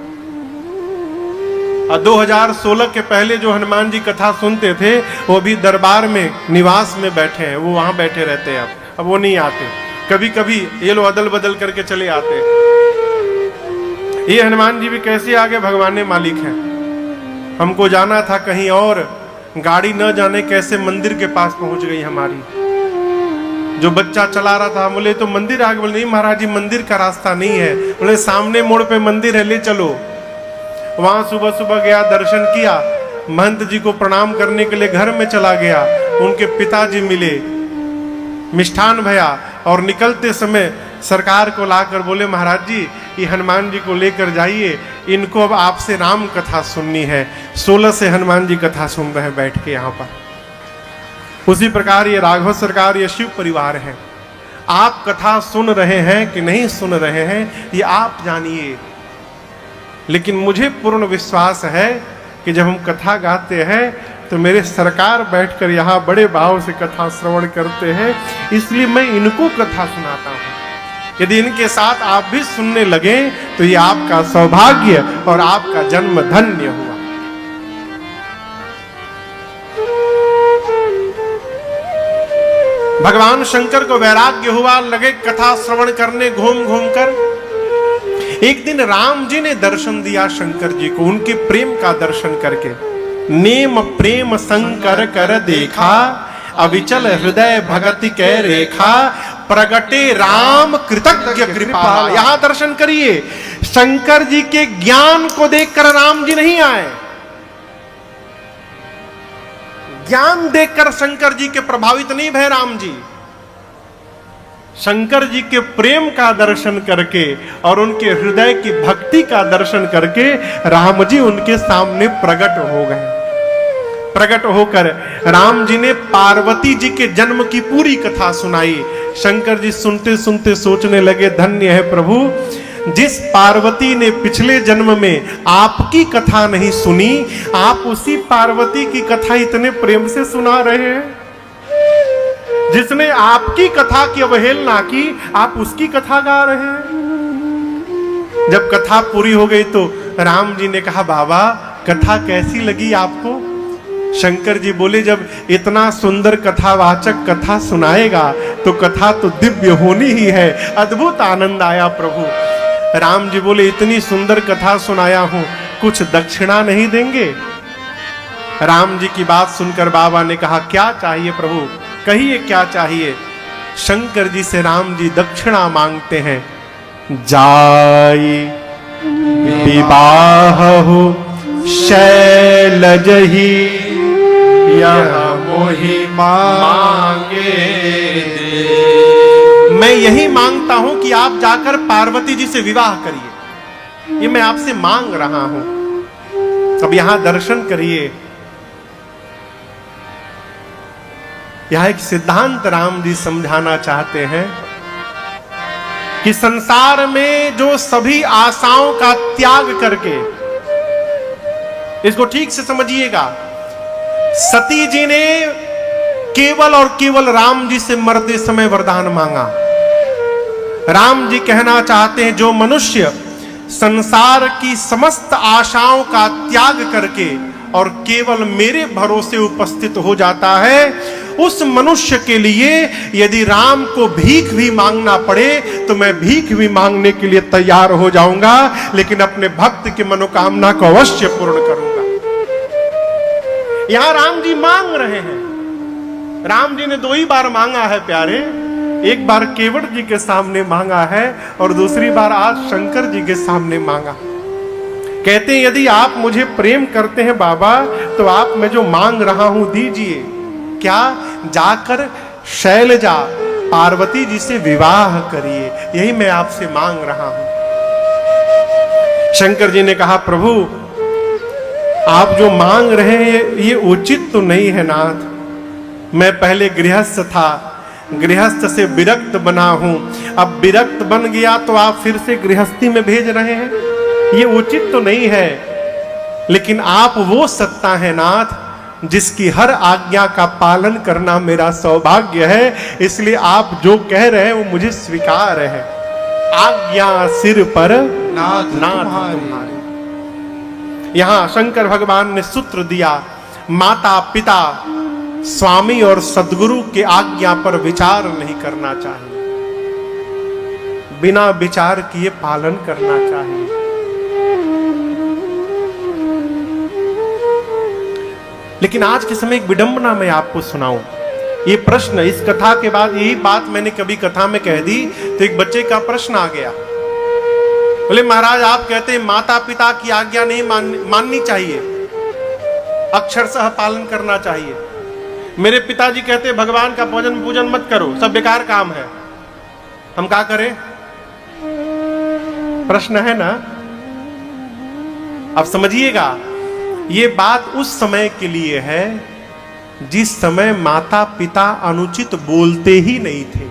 और 2016 के पहले जो हनुमान जी कथा सुनते थे वो भी दरबार में निवास में बैठे हैं, वो वहां बैठे रहते हैं। अब वो नहीं आते, कभी कभी ये लोग अदल बदल करके चले आते हैं। ये हनुमान जी भी कैसे आगे भगवान मालिक हैं। हमको जाना था कहीं और, गाड़ी न जाने कैसे मंदिर के पास पहुंच गई हमारी। जो बच्चा चला रहा था, बोले तो मंदिर आगे, बोले नहीं महाराज जी मंदिर का रास्ता नहीं है। बोले सामने मोड़ पे मंदिर है, ले चलो। वहां सुबह सुबह गया, दर्शन किया, महंत जी को प्रणाम करने के लिए घर में चला गया। उनके पिताजी मिले, मिष्ठान भया और निकलते समय सरकार को लाकर बोले महाराज जी ये हनुमान जी को लेकर जाइए, इनको अब आपसे राम कथा सुननी है। 16 से हनुमान जी कथा सुन रहे हैं बैठ के यहाँ पर। उसी प्रकार ये राघव सरकार, ये शिव परिवार है। आप कथा सुन रहे हैं कि नहीं सुन रहे हैं ये आप जानिए, लेकिन मुझे पूर्ण विश्वास है कि जब हम कथा गाते हैं तो मेरे सरकार बैठकर यहाँ बड़े भाव से कथा श्रवण करते हैं, इसलिए मैं इनको कथा सुनाता हूँ। यदि इनके साथ आप भी सुनने लगे तो ये आपका सौभाग्य और आपका जन्म धन्य हुआ। भगवान शंकर को वैराग्य हुआ, लगे कथा श्रवण करने घूम घूम कर। एक दिन राम जी ने दर्शन दिया शंकर जी को, उनके प्रेम का दर्शन करके। नेम प्रेम शंकर कर देखा, अविचल हृदय भगति कै रेखा, प्रगटे राम कृतज्ञ कृपाला। यहां दर्शन करिए, शंकर जी के ज्ञान को देखकर राम जी नहीं आए, ज्ञान देखकर शंकर जी के प्रभावित नहीं भय राम जी। शंकर जी के प्रेम का दर्शन करके और उनके हृदय की भक्ति का दर्शन करके राम जी उनके सामने प्रकट हो गए। प्रकट होकर राम जी ने पार्वती जी के जन्म की पूरी कथा सुनाई। शंकर जी सुनते सुनते सोचने लगे, धन्य है प्रभु, जिस पार्वती ने पिछले जन्म में आपकी कथा नहीं सुनी, आप उसी पार्वती की कथा इतने प्रेम से सुना रहे हैं। जिसने आपकी कथा की अवहेलना की, आप उसकी कथा गा रहे हैं। जब कथा पूरी हो गई तो राम जी ने कहा, बाबा कथा कैसी लगी आपको? शंकर जी बोले, जब इतना सुंदर कथावाचक कथा सुनाएगा तो कथा तो दिव्य होनी ही है। अद्भुत आनंद आया प्रभु। राम जी बोले, इतनी सुंदर कथा सुनाया हूं, कुछ दक्षिणा नहीं देंगे? राम जी की बात सुनकर बाबा ने कहा, क्या चाहिए प्रभु, कहिए क्या चाहिए? शंकर जी से राम जी दक्षिणा मांगते हैं। जाई विवाह हो शैलजहि, यह मोहि मांगे दे। मैं यही मांगता हूं कि आप जाकर पार्वती जी से विवाह करिए, ये मैं आपसे मांग रहा हूं। अब यहां दर्शन करिए, यहां एक सिद्धांत राम जी समझाना चाहते हैं कि संसार में जो सभी आशाओं का त्याग करके, इसको ठीक से समझिएगा, सती जी ने केवल और केवल राम जी से मरते समय वरदान मांगा। राम जी कहना चाहते हैं, जो मनुष्य संसार की समस्त आशाओं का त्याग करके और केवल मेरे भरोसे उपस्थित हो जाता है, उस मनुष्य के लिए यदि राम को भीख भी मांगना पड़े तो मैं भीख भी मांगने के लिए तैयार हो जाऊंगा, लेकिन अपने भक्त की मनोकामना को अवश्य पूर्ण करूंगा। यहां राम जी मांग रहे हैं। राम जी ने दो ही बार मांगा है प्यारे, एक बार केवट जी के सामने मांगा है और दूसरी बार आज शंकर जी के सामने मांगा। कहते हैं, यदि आप मुझे प्रेम करते हैं बाबा, तो आप मैं जो मांग रहा हूं दीजिए। क्या? जाकर शैलजा पार्वती जी से विवाह करिए, यही मैं आपसे मांग रहा हूं। शंकर जी ने कहा, प्रभु आप जो मांग रहे हैं ये उचित तो नहीं है नाथ। मैं पहले गृहस्थ था, गृहस्थ से विरक्त बना हूं, अब विरक्त बन गया तो आप फिर से गृहस्थी में भेज रहे हैं, ये उचित तो नहीं है। लेकिन आप वो सत्ता है नाथ जिसकी हर आज्ञा का पालन करना मेरा सौभाग्य है, इसलिए आप जो कह रहे हैं वो मुझे स्वीकार है। आज्ञा सिर पर नाथ तुम्हारे। यहां शंकर भगवान ने सूत्र दिया, माता पिता स्वामी और सद्गुरु के आज्ञा पर विचार नहीं करना चाहिए, बिना विचार किए पालन करना चाहिए। लेकिन आज के समय एक विडंबना मैं आपको सुनाऊं। ये प्रश्न, इस कथा के बाद यही बात मैंने कभी कथा में कह दी तो एक बच्चे का प्रश्न आ गया। बोले महाराज आप कहते हैं माता पिता की आज्ञा नहीं माननी चाहिए, अक्षरशः पालन करना चाहिए। मेरे पिताजी कहते हैं भगवान का भजन पूजन मत करो, सब बेकार काम है, हम क्या करें? प्रश्न है ना। अब समझिएगा, ये बात उस समय के लिए है जिस समय माता पिता अनुचित बोलते ही नहीं थे।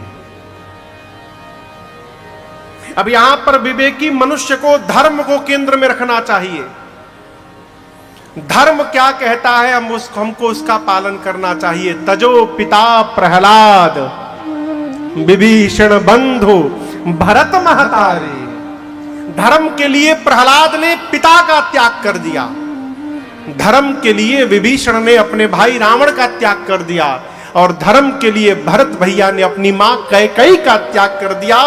अब यहां पर विवेकी मनुष्य को धर्म को केंद्र में रखना चाहिए। धर्म क्या कहता है हमको उसका पालन करना चाहिए। तजो पिता प्रहलाद विभीषण बंधु भरत महतारी। धर्म के लिए प्रहलाद ने पिता का त्याग कर दिया, धर्म के लिए विभीषण ने अपने भाई रावण का त्याग कर दिया, और धर्म के लिए भरत भैया ने अपनी मां कैकेयी का त्याग कर दिया।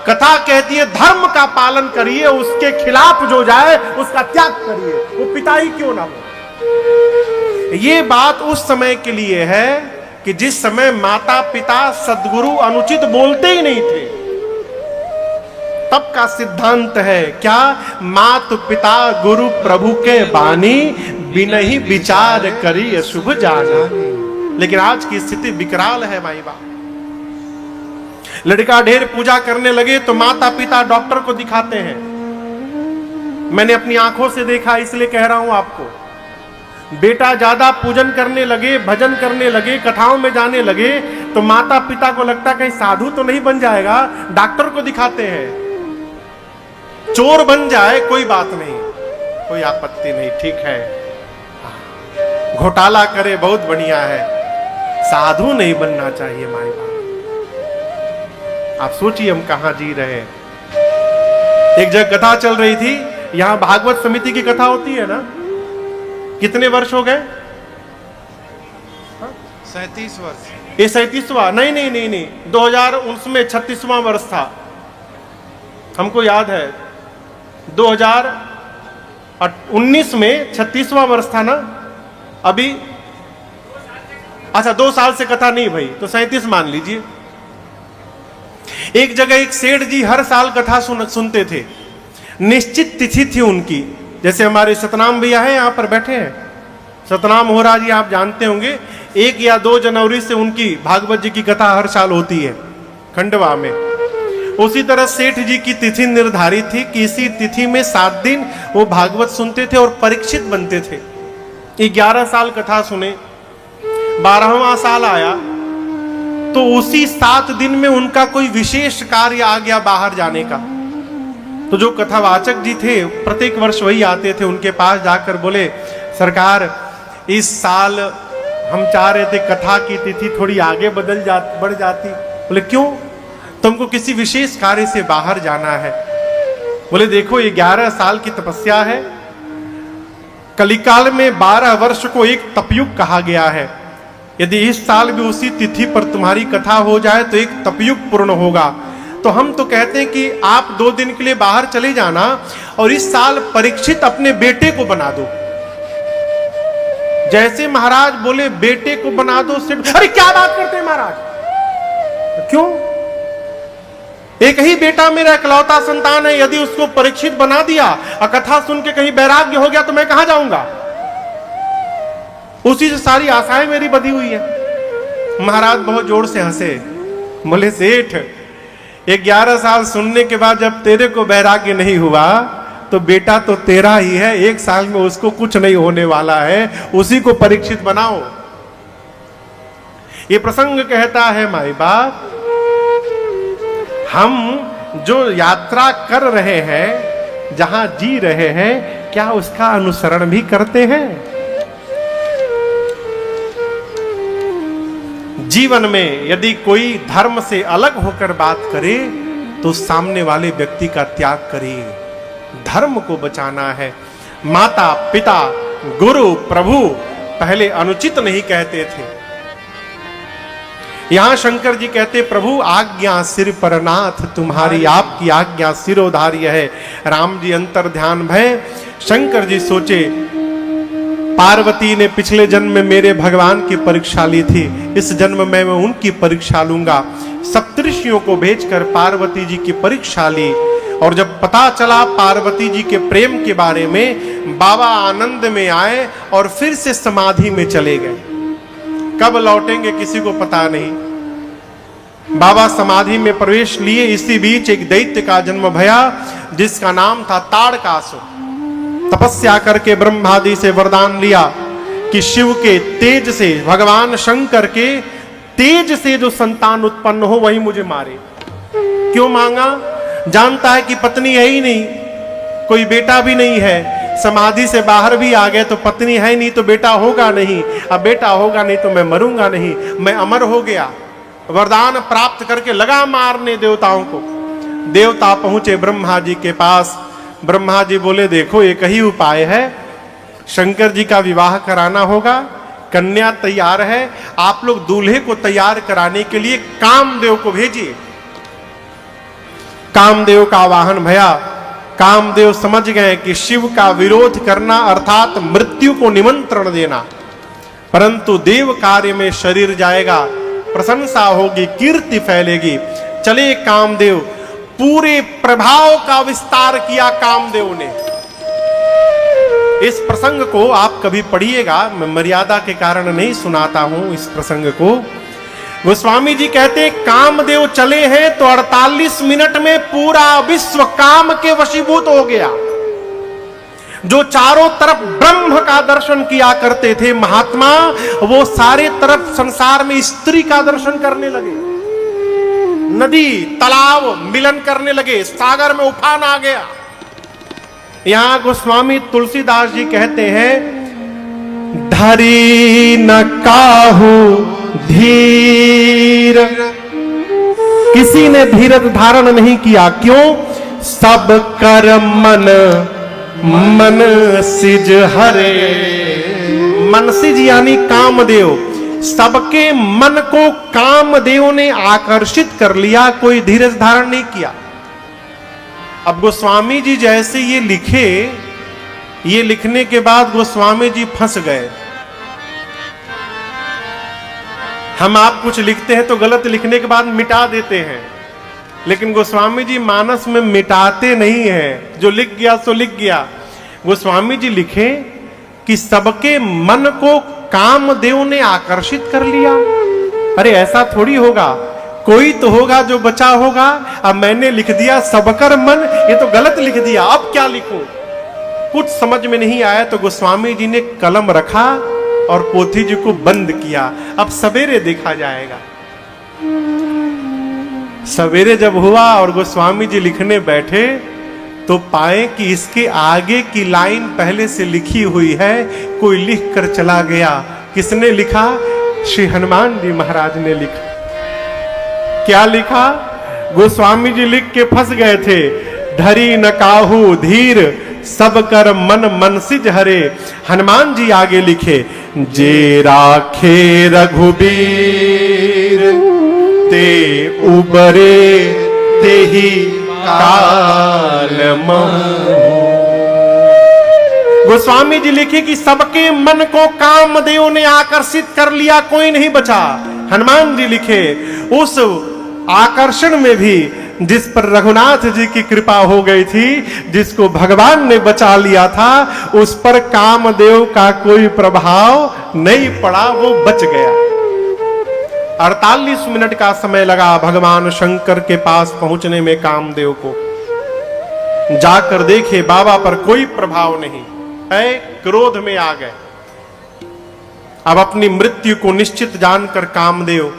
कथा कहती है धर्म का पालन करिए, उसके खिलाफ जो जाए उसका त्याग करिए, वो पिता ही क्यों ना हो। ये बात उस समय के लिए है कि जिस समय माता पिता सद्गुरु अनुचित बोलते ही नहीं थे, तब का सिद्धांत है क्या, मात पिता गुरु प्रभु के बानी, बिनहि विचार करी शुभ जानी। लेकिन आज की स्थिति विकराल है माई बाप। लड़का ढेर पूजा करने लगे तो माता पिता डॉक्टर को दिखाते हैं। मैंने अपनी आंखों से देखा, इसलिए कह रहा हूं आपको। बेटा ज्यादा पूजन करने लगे, भजन करने लगे, कथाओं में जाने लगे, तो माता पिता को लगता कहीं साधु तो नहीं बन जाएगा, डॉक्टर को दिखाते हैं। चोर बन जाए कोई बात नहीं, कोई आपत्ति नहीं, ठीक है। घोटाला करे बहुत बढ़िया है, साधु नहीं बनना चाहिए माई बाप। आप सोचिए हम कहां जी रहे हैं। एक जगह कथा चल रही थी, यहां भागवत समिति की कथा होती है ना। कितने वर्ष हो गए? 37 वर्ष। ये 37वां? नहीं, 2019 में 36वां वर्ष था, हमको याद है। 2019 में 36वां वर्ष था ना। अभी अच्छा 2 साल से कथा नहीं भाई, तो 37 मान लीजिए। एक जगह एक सेठ जी हर साल कथा सुनते थे, निश्चित तिथि थी उनकी। जैसे हमारे सतनाम भैया हैं, यहां पर बैठे हैं, सतनाम हो रहा जी, आप जानते होंगे। 1 या 2 जनवरी से उनकी भागवत जी की कथा हर साल होती है खंडवा में। उसी तरह सेठ जी की तिथि निर्धारित थी कि इसी तिथि में 7 दिन वो भागवत सुनते थे और परीक्षित बनते थे। 11 साल कथा सुने, 12वां साल आया तो उसी 7 दिन में उनका कोई विशेष कार्य आ गया बाहर जाने का। तो जो कथावाचक जी थे प्रत्येक वर्ष वही आते थे, उनके पास जाकर बोले, सरकार इस साल हम चाह रहे थे कथा की तिथि थोड़ी आगे बढ़ जाती। बोले क्यों? तुमको किसी विशेष कार्य से बाहर जाना है? बोले देखो ये 11 साल की तपस्या है, कलिकाल में 12 वर्ष को एक तपयुग कहा गया है। यदि इस साल भी उसी तिथि पर तुम्हारी कथा हो जाए तो एक तपयुग पूर्ण होगा। तो हम तो कहते हैं कि आप 2 दिन के लिए बाहर चले जाना और इस साल परीक्षित अपने बेटे को बना दो। जैसे महाराज बोले बेटे को बना दो, सिर्फ अरे क्या बात करते हैं महाराज, क्यों? एक ही बेटा मेरा इकलौता संतान है, यदि उसको परीक्षित बना दिया और कथा सुन के कहीं वैराग्य हो गया तो मैं कहां जाऊंगा? उसी से सारी आशाएं मेरी बधी हुई है। महाराज बहुत जोर से हंसे, बोले सेठ 11 साल सुनने के बाद जब तेरे को वैराग्य नहीं हुआ तो बेटा तो तेरा ही है, 1 साल में उसको कुछ नहीं होने वाला है, उसी को परीक्षित बनाओ। ये प्रसंग कहता है माई बाप, हम जो यात्रा कर रहे हैं, जहां जी रहे हैं, क्या उसका अनुसरण भी करते हैं? जीवन में यदि कोई धर्म से अलग होकर बात करे तो सामने वाले व्यक्ति का त्याग करिए। धर्म को बचाना है। माता पिता गुरु प्रभु पहले अनुचित नहीं कहते थे। यहां शंकर जी कहते प्रभु आज्ञा सिर पर नाथ तुम्हारी, आपकी आज्ञा सिरोधार्य है। राम जी अंतर ध्यान भय। शंकर जी सोचे पार्वती ने पिछले जन्म में मेरे भगवान की परीक्षा ली थी, इस जन्म में मैं उनकी परीक्षा लूंगा। सप्तऋषियों को भेजकर पार्वती जी की परीक्षा ली, और जब पता चला पार्वती जी के प्रेम के बारे में, बाबा आनंद में आए और फिर से समाधि में चले गए। कब लौटेंगे किसी को पता नहीं। बाबा समाधि में प्रवेश लिए, इसी बीच एक दैत्य का जन्म भया जिसका नाम था ताड़कासुर। तपस्या करके ब्रह्मादि से वरदान लिया कि शिव के तेज से, भगवान शंकर के तेज से जो संतान उत्पन्न हो वही मुझे मारे। क्यों मांगा? जानता है कि पत्नी है ही नहीं, कोई बेटा भी नहीं है, समाधि से बाहर भी आ गए तो पत्नी है नहीं तो बेटा होगा नहीं, अब बेटा होगा नहीं तो मैं मरूंगा नहीं, मैं अमर हो गया। वरदान प्राप्त करके लगा मारने देवताओं को। देवता पहुंचे ब्रह्मा जी के पास। ब्रह्मा जी बोले देखो एक ही उपाय है, शंकर जी का विवाह कराना होगा, कन्या तैयार है, आप लोग दूल्हे को तैयार कराने के लिए कामदेव को भेजिए। कामदेव का आवाहन भया। कामदेव समझ गए कि शिव का विरोध करना अर्थात मृत्यु को निमंत्रण देना, परंतु देव कार्य में शरीर जाएगा, प्रशंसा होगी, कीर्ति फैलेगी। चले कामदेव, पूरे प्रभाव का विस्तार किया कामदेव ने। इस प्रसंग को आप कभी पढ़िएगा, मैं मर्यादा के कारण नहीं सुनाता हूं इस प्रसंग को। गोस्वामी जी कहते कामदेव चले हैं तो 48 मिनट में पूरा विश्व काम के वशीभूत हो गया। जो चारों तरफ ब्रह्म का दर्शन किया करते थे महात्मा, वो सारे तरफ संसार में स्त्री का दर्शन करने लगे। नदी तालाब मिलन करने लगे, सागर में उफान आ गया। यहां गोस्वामी तुलसीदास जी कहते हैं धरी न काहू धीर, किसी ने धीरज धारण नहीं किया। क्यों? सब कर मन मन सिज हरे। मनसिज यानी कामदेव, सबके मन को कामदेव ने आकर्षित कर लिया, कोई धीरज धारण नहीं किया। अब गोस्वामी जी जैसे ये लिखे, ये लिखने के बाद गोस्वामी जी फंस गए। हम आप कुछ लिखते हैं तो गलत लिखने के बाद मिटा देते हैं, लेकिन गोस्वामी जी मानस में मिटाते नहीं हैं, जो लिख गया सो लिख गया। गोस्वामी जी लिखे कि सबके मन को कामदेव ने आकर्षित कर लिया। अरे ऐसा थोड़ी होगा, कोई तो होगा जो बचा होगा। अब मैंने लिख दिया सबकर मन, ये तो गलत लिख दिया, अब क्या लिखूं? कुछ समझ में नहीं आया तो गोस्वामी जी ने कलम रखा और पोथी जी को बंद किया। अब सवेरे देखा जाएगा। सवेरे जब हुआ और गोस्वामी जी लिखने बैठे तो पाए कि इसके आगे की लाइन पहले से लिखी हुई है, कोई लिख कर चला गया। किसने लिखा? श्री हनुमान जी महाराज ने लिखा। क्या लिखा? गोस्वामी जी लिख के फंस गए थे। धरी न काहू धीर, सब कर मन मनसिज हरे। हनुमान जी आगे लिखे जे राखे रघुबीर, ते उबरे ते ही काल महु। गोस्वामी जी लिखे कि सबके मन को कामदेव ने आकर्षित कर लिया, कोई नहीं बचा। हनुमान जी लिखे उस आकर्षण में भी जिस पर रघुनाथ जी की कृपा हो गई थी, जिसको भगवान ने बचा लिया था, उस पर कामदेव का कोई प्रभाव नहीं पड़ा, वो बच गया। 48 मिनट का समय लगा भगवान शंकर के पास पहुंचने में कामदेव को। जाकर देखे बाबा पर कोई प्रभाव नहीं है, क्रोध में आ गए। अब अपनी मृत्यु को निश्चित जानकर कामदेव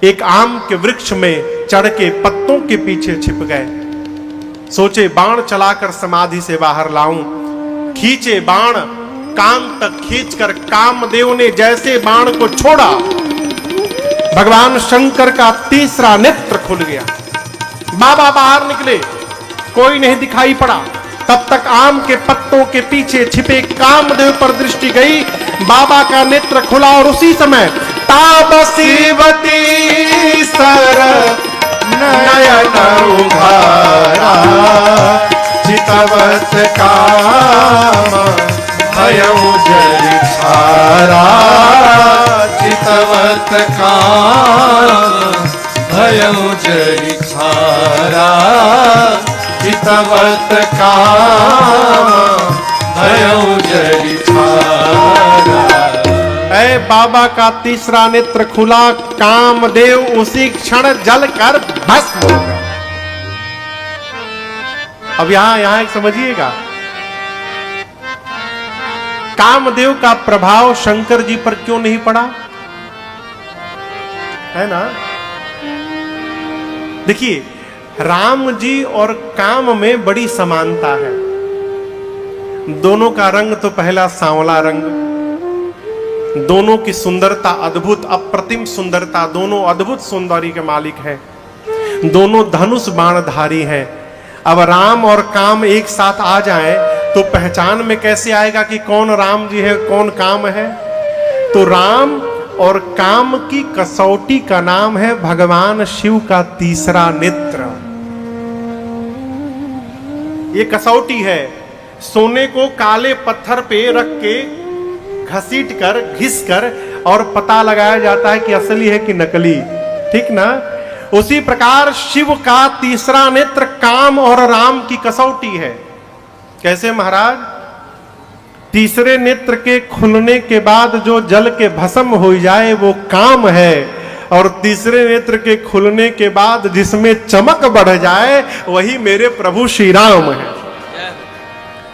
एक आम के वृक्ष में चढ़ के पत्तों के पीछे छिप गए। सोचे बाण चलाकर समाधि से बाहर लाऊं। खींचे बाण, कान तक खींचकर कामदेव ने जैसे बाण को छोड़ा, भगवान शंकर का तीसरा नेत्र खुल गया। बाबा बाहर निकले, कोई नहीं दिखाई पड़ा। तब तक आम के पत्तों के पीछे छिपे कामदेव पर दृष्टि गई। बाबा का नेत्र खुला और उसी समय तापसीवती सर नयन उभारा, चितवत काम भयउ जरि छारा। चितवत काम भयउ जरि छारा, चितवत काम भयउ जरि छारा। ऐ बाबा का तीसरा नेत्र खुला, कामदेव उसी क्षण जलकर भस्म हो गया। अब यहां एक समझिएगा, कामदेव का प्रभाव शंकर जी पर क्यों नहीं पड़ा, है ना? देखिए, राम जी और काम में बड़ी समानता है। दोनों का रंग तो पहला सांवला रंग, दोनों की सुंदरता अद्भुत, अप्रतिम सुंदरता, दोनों अद्भुत सौंदर्य के मालिक हैं। दोनों धनुष बाणधारी हैं। अब राम और काम एक साथ आ जाएं तो पहचान में कैसे आएगा कि कौन राम जी है कौन काम है? तो राम और काम की कसौटी का नाम है भगवान शिव का तीसरा नेत्र। ये कसौटी है, सोने को काले पत्थर पे रख के घसीट कर घिस कर और पता लगाया जाता है कि असली है कि नकली, ठीक ना? उसी प्रकार शिव का तीसरा नेत्र काम और राम की कसौटी है। कैसे महाराज? तीसरे नेत्र के खुलने के बाद जो जल के भस्म हो जाए वो काम है, और तीसरे नेत्र के खुलने के बाद जिसमें चमक बढ़ जाए वही मेरे प्रभु श्री राम है।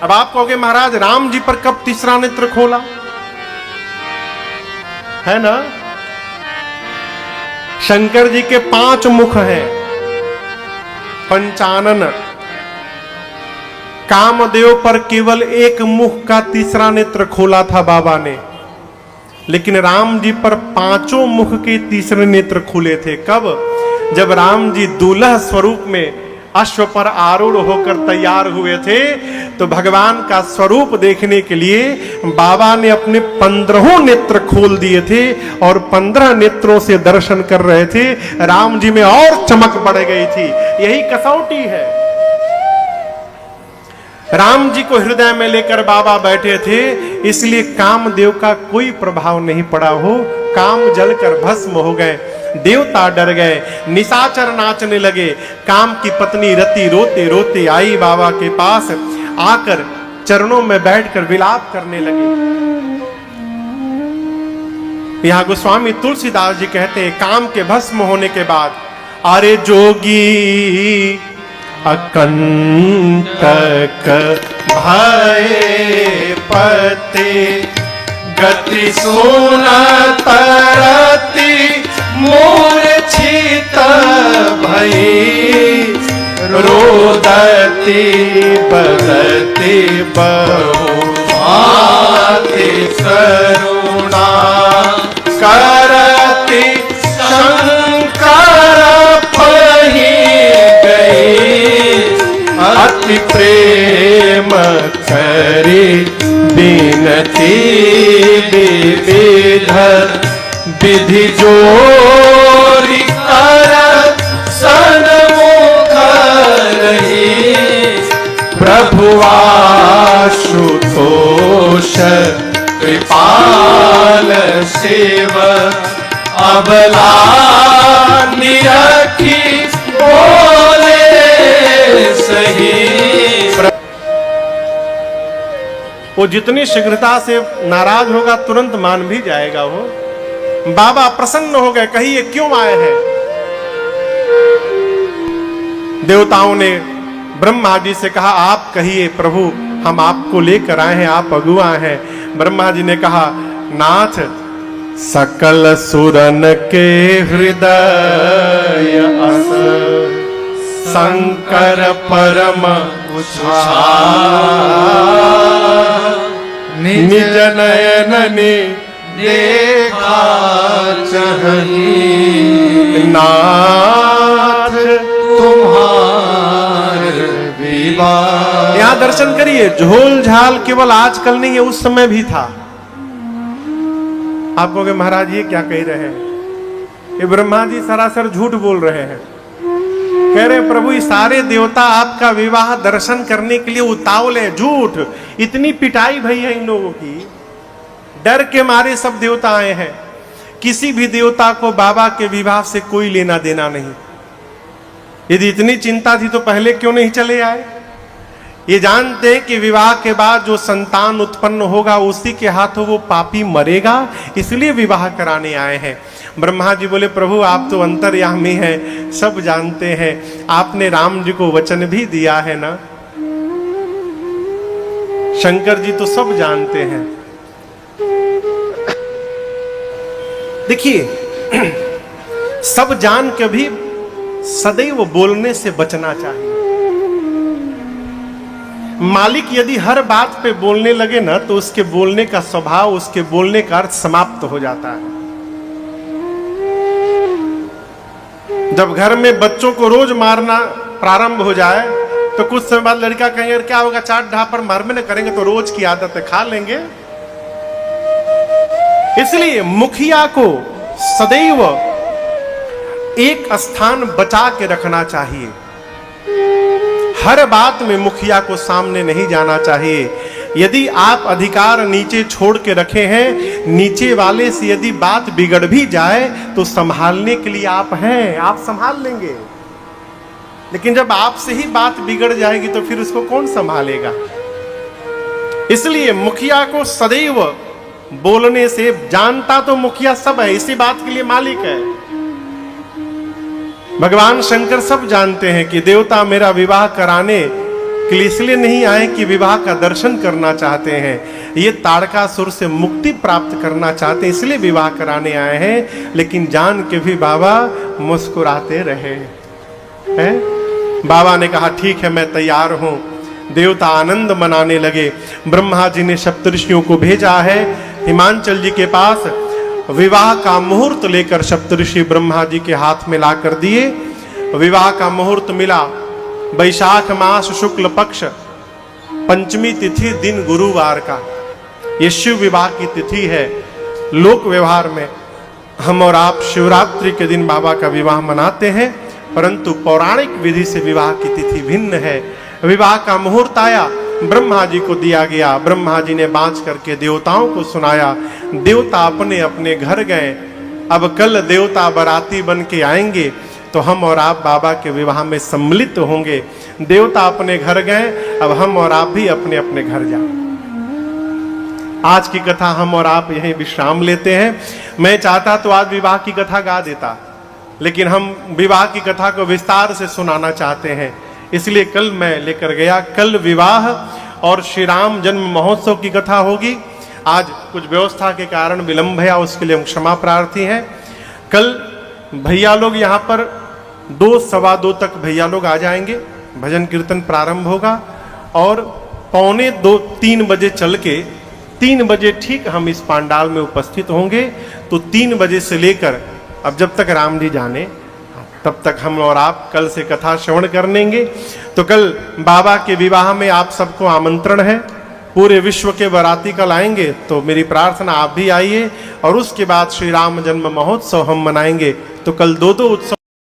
अब आप कहोगे महाराज राम जी पर कब तीसरा नेत्र खोला? है ना? शंकर जी के 5 मुख हैं, पंचानन। कामदेव पर केवल एक मुख का तीसरा नेत्र खोला था बाबा ने, लेकिन राम जी पर 5 मुख के तीसरे नेत्र खुले थे। कब? जब राम जी दूल्हा स्वरूप में अश्व पर आरूढ़ होकर तैयार हुए थे, तो भगवान का स्वरूप देखने के लिए बाबा ने अपने 15 नेत्र खोल दिए थे और 15 नेत्रों से दर्शन कर रहे थे। राम जी में और चमक बढ़ गई थी। यही कसौटी है। राम जी को हृदय में लेकर बाबा बैठे थे, इसलिए कामदेव का कोई प्रभाव नहीं पड़ा हो। काम जलकर भस्म हो गए, देवता डर गए, निशाचर नाचने लगे। काम की पत्नी रति रोते रोते आई बाबा के पास, आकर चरणों में बैठकर विलाप करने लगे। यहां गोस्वामी तुलसीदास जी कहते हैं, काम के भस्म होने के बाद, अरे जोगी अकंटक भय पते गति सुनत रति मूर्छित भई रोदति बदति बहुआति करुणा करति शंकर पही गई अति प्रेम करी बिनती विविध विधि जोरी कर सन्मुख रही प्रभु आशुतोष कृपाल शिव अबला निरखी बोले सही। वो जितनी शीघ्रता से नाराज होगा तुरंत मान भी जाएगा वो। बाबा प्रसन्न हो गए, कहिए क्यों आए हैं? देवताओं ने ब्रह्मा जी से कहा आप कहिए प्रभु, हम आपको लेकर आए हैं, आप अगुआ हैं। ब्रह्मा जी ने कहा नाथ, सकल सुरन के हृदय अस शंकर परम निज नयननि देखा चही नाथ तुम्हार विवाह। यहां दर्शन करिए, झोल झाल केवल आजकल नहीं है, उस समय भी था। आप कहोगे महाराज ये क्या कह रहे हैं? ये ब्रह्मा जी सरासर झूठ बोल रहे हैं। कह रहे प्रभु, ये सारे देवता आपका विवाह दर्शन करने के लिए उतावल है। झूठ। इतनी पिटाई भई है इन लोगों की, डर के मारे सब देवता आए हैं। किसी भी देवता को बाबा के विवाह से कोई लेना देना नहीं। यदि इतनी चिंता थी तो पहले क्यों नहीं चले आए? ये जानते हैं कि विवाह के बाद जो संतान उत्पन्न होगा उसी के हाथों वो पापी मरेगा, इसलिए विवाह कराने आए हैं। ब्रह्मा जी बोले प्रभु आप तो अंतर्यामी हैं, सब जानते हैं, आपने राम जी को वचन भी दिया है ना। शंकर जी तो सब जानते हैं। देखिए सब जान के भी सदैव बोलने से बचना चाहिए। मालिक यदि हर बात पे बोलने लगे ना तो उसके बोलने का स्वभाव, उसके बोलने का अर्थ समाप्त हो जाता है। जब घर में बच्चों को रोज मारना प्रारंभ हो जाए तो कुछ समय बाद लड़का कहेंगे क्या होगा, चाट ढापर मारने न करेंगे तो रोज की आदत है, खा लेंगे। इसलिए मुखिया को सदैव एक स्थान बचा के रखना चाहिए। हर बात में मुखिया को सामने नहीं जाना चाहिए। यदि आप अधिकार नीचे छोड़ के रखे हैं, नीचे वाले से यदि बात बिगड़ भी जाए तो संभालने के लिए आप हैं, आप संभाल लेंगे। लेकिन जब आपसे ही बात बिगड़ जाएगी तो फिर उसको कौन संभालेगा। इसलिए मुखिया को सदैव बोलने से, जानता तो मुखिया सब है, इसी बात के लिए मालिक है। भगवान शंकर सब जानते हैं कि देवता मेरा विवाह कराने के लिए इसलिए नहीं आए कि विवाह का दर्शन करना चाहते हैं, ये ताड़कासुर से मुक्ति प्राप्त करना चाहते हैं, इसलिए विवाह कराने आए हैं। लेकिन जान के भी बाबा मुस्कुराते रहे हैं। बाबा ने कहा ठीक है मैं तैयार हूं। देवता आनंद मनाने लगे। ब्रह्मा जी ने सप्तऋषियों को भेजा है हिमांचल जी के पास। विवाह का मुहूर्त लेकर सप्तऋषि ब्रह्मा जी के हाथ में ला कर दिए। विवाह का मुहूर्त मिला, वैशाख मास शुक्ल पक्ष पंचमी तिथि, दिन गुरुवार का। ये शिव विवाह की तिथि है। लोक व्यवहार में हम और आप शिवरात्रि के दिन बाबा का विवाह मनाते हैं, परंतु पौराणिक विधि से विवाह की तिथि भिन्न है। विवाह का मुहूर्त आया, ब्रह्मा जी को दिया गया। ब्रह्मा जी ने बांच करके देवताओं को सुनाया। देवता अपने अपने घर गए। अब कल देवता बाराती बन के आएंगे तो हम और आप बाबा के विवाह में सम्मिलित होंगे। देवता अपने घर गए, अब हम और आप भी अपने अपने घर जाएं। आज की कथा हम और आप यहीं विश्राम लेते हैं। मैं चाहता तो आज विवाह की कथा गा देता, लेकिन हम विवाह की कथा को विस्तार से सुनाना चाहते हैं, इसलिए कल मैं लेकर गया। कल विवाह और श्री राम जन्म महोत्सव की कथा होगी। आज कुछ व्यवस्था के कारण विलंब है, उसके लिए हम क्षमा प्रार्थी हैं। कल भैया लोग यहाँ पर 2 सवा 2 तक भैया लोग आ जाएंगे। भजन कीर्तन प्रारंभ होगा और 2:45-3 बजे चल के 3 बजे ठीक हम इस पांडाल में उपस्थित होंगे। तो 3 बजे से लेकर अब जब तक राम जी जाने तब तक हम और आप कल से कथा श्रवण कर लेंगे। तो कल बाबा के विवाह में आप सबको आमंत्रण है। पूरे विश्व के बाराती कल आएंगे, तो मेरी प्रार्थना आप भी आइए। और उसके बाद श्री राम जन्म महोत्सव हम मनाएंगे। तो कल 2 उत्सव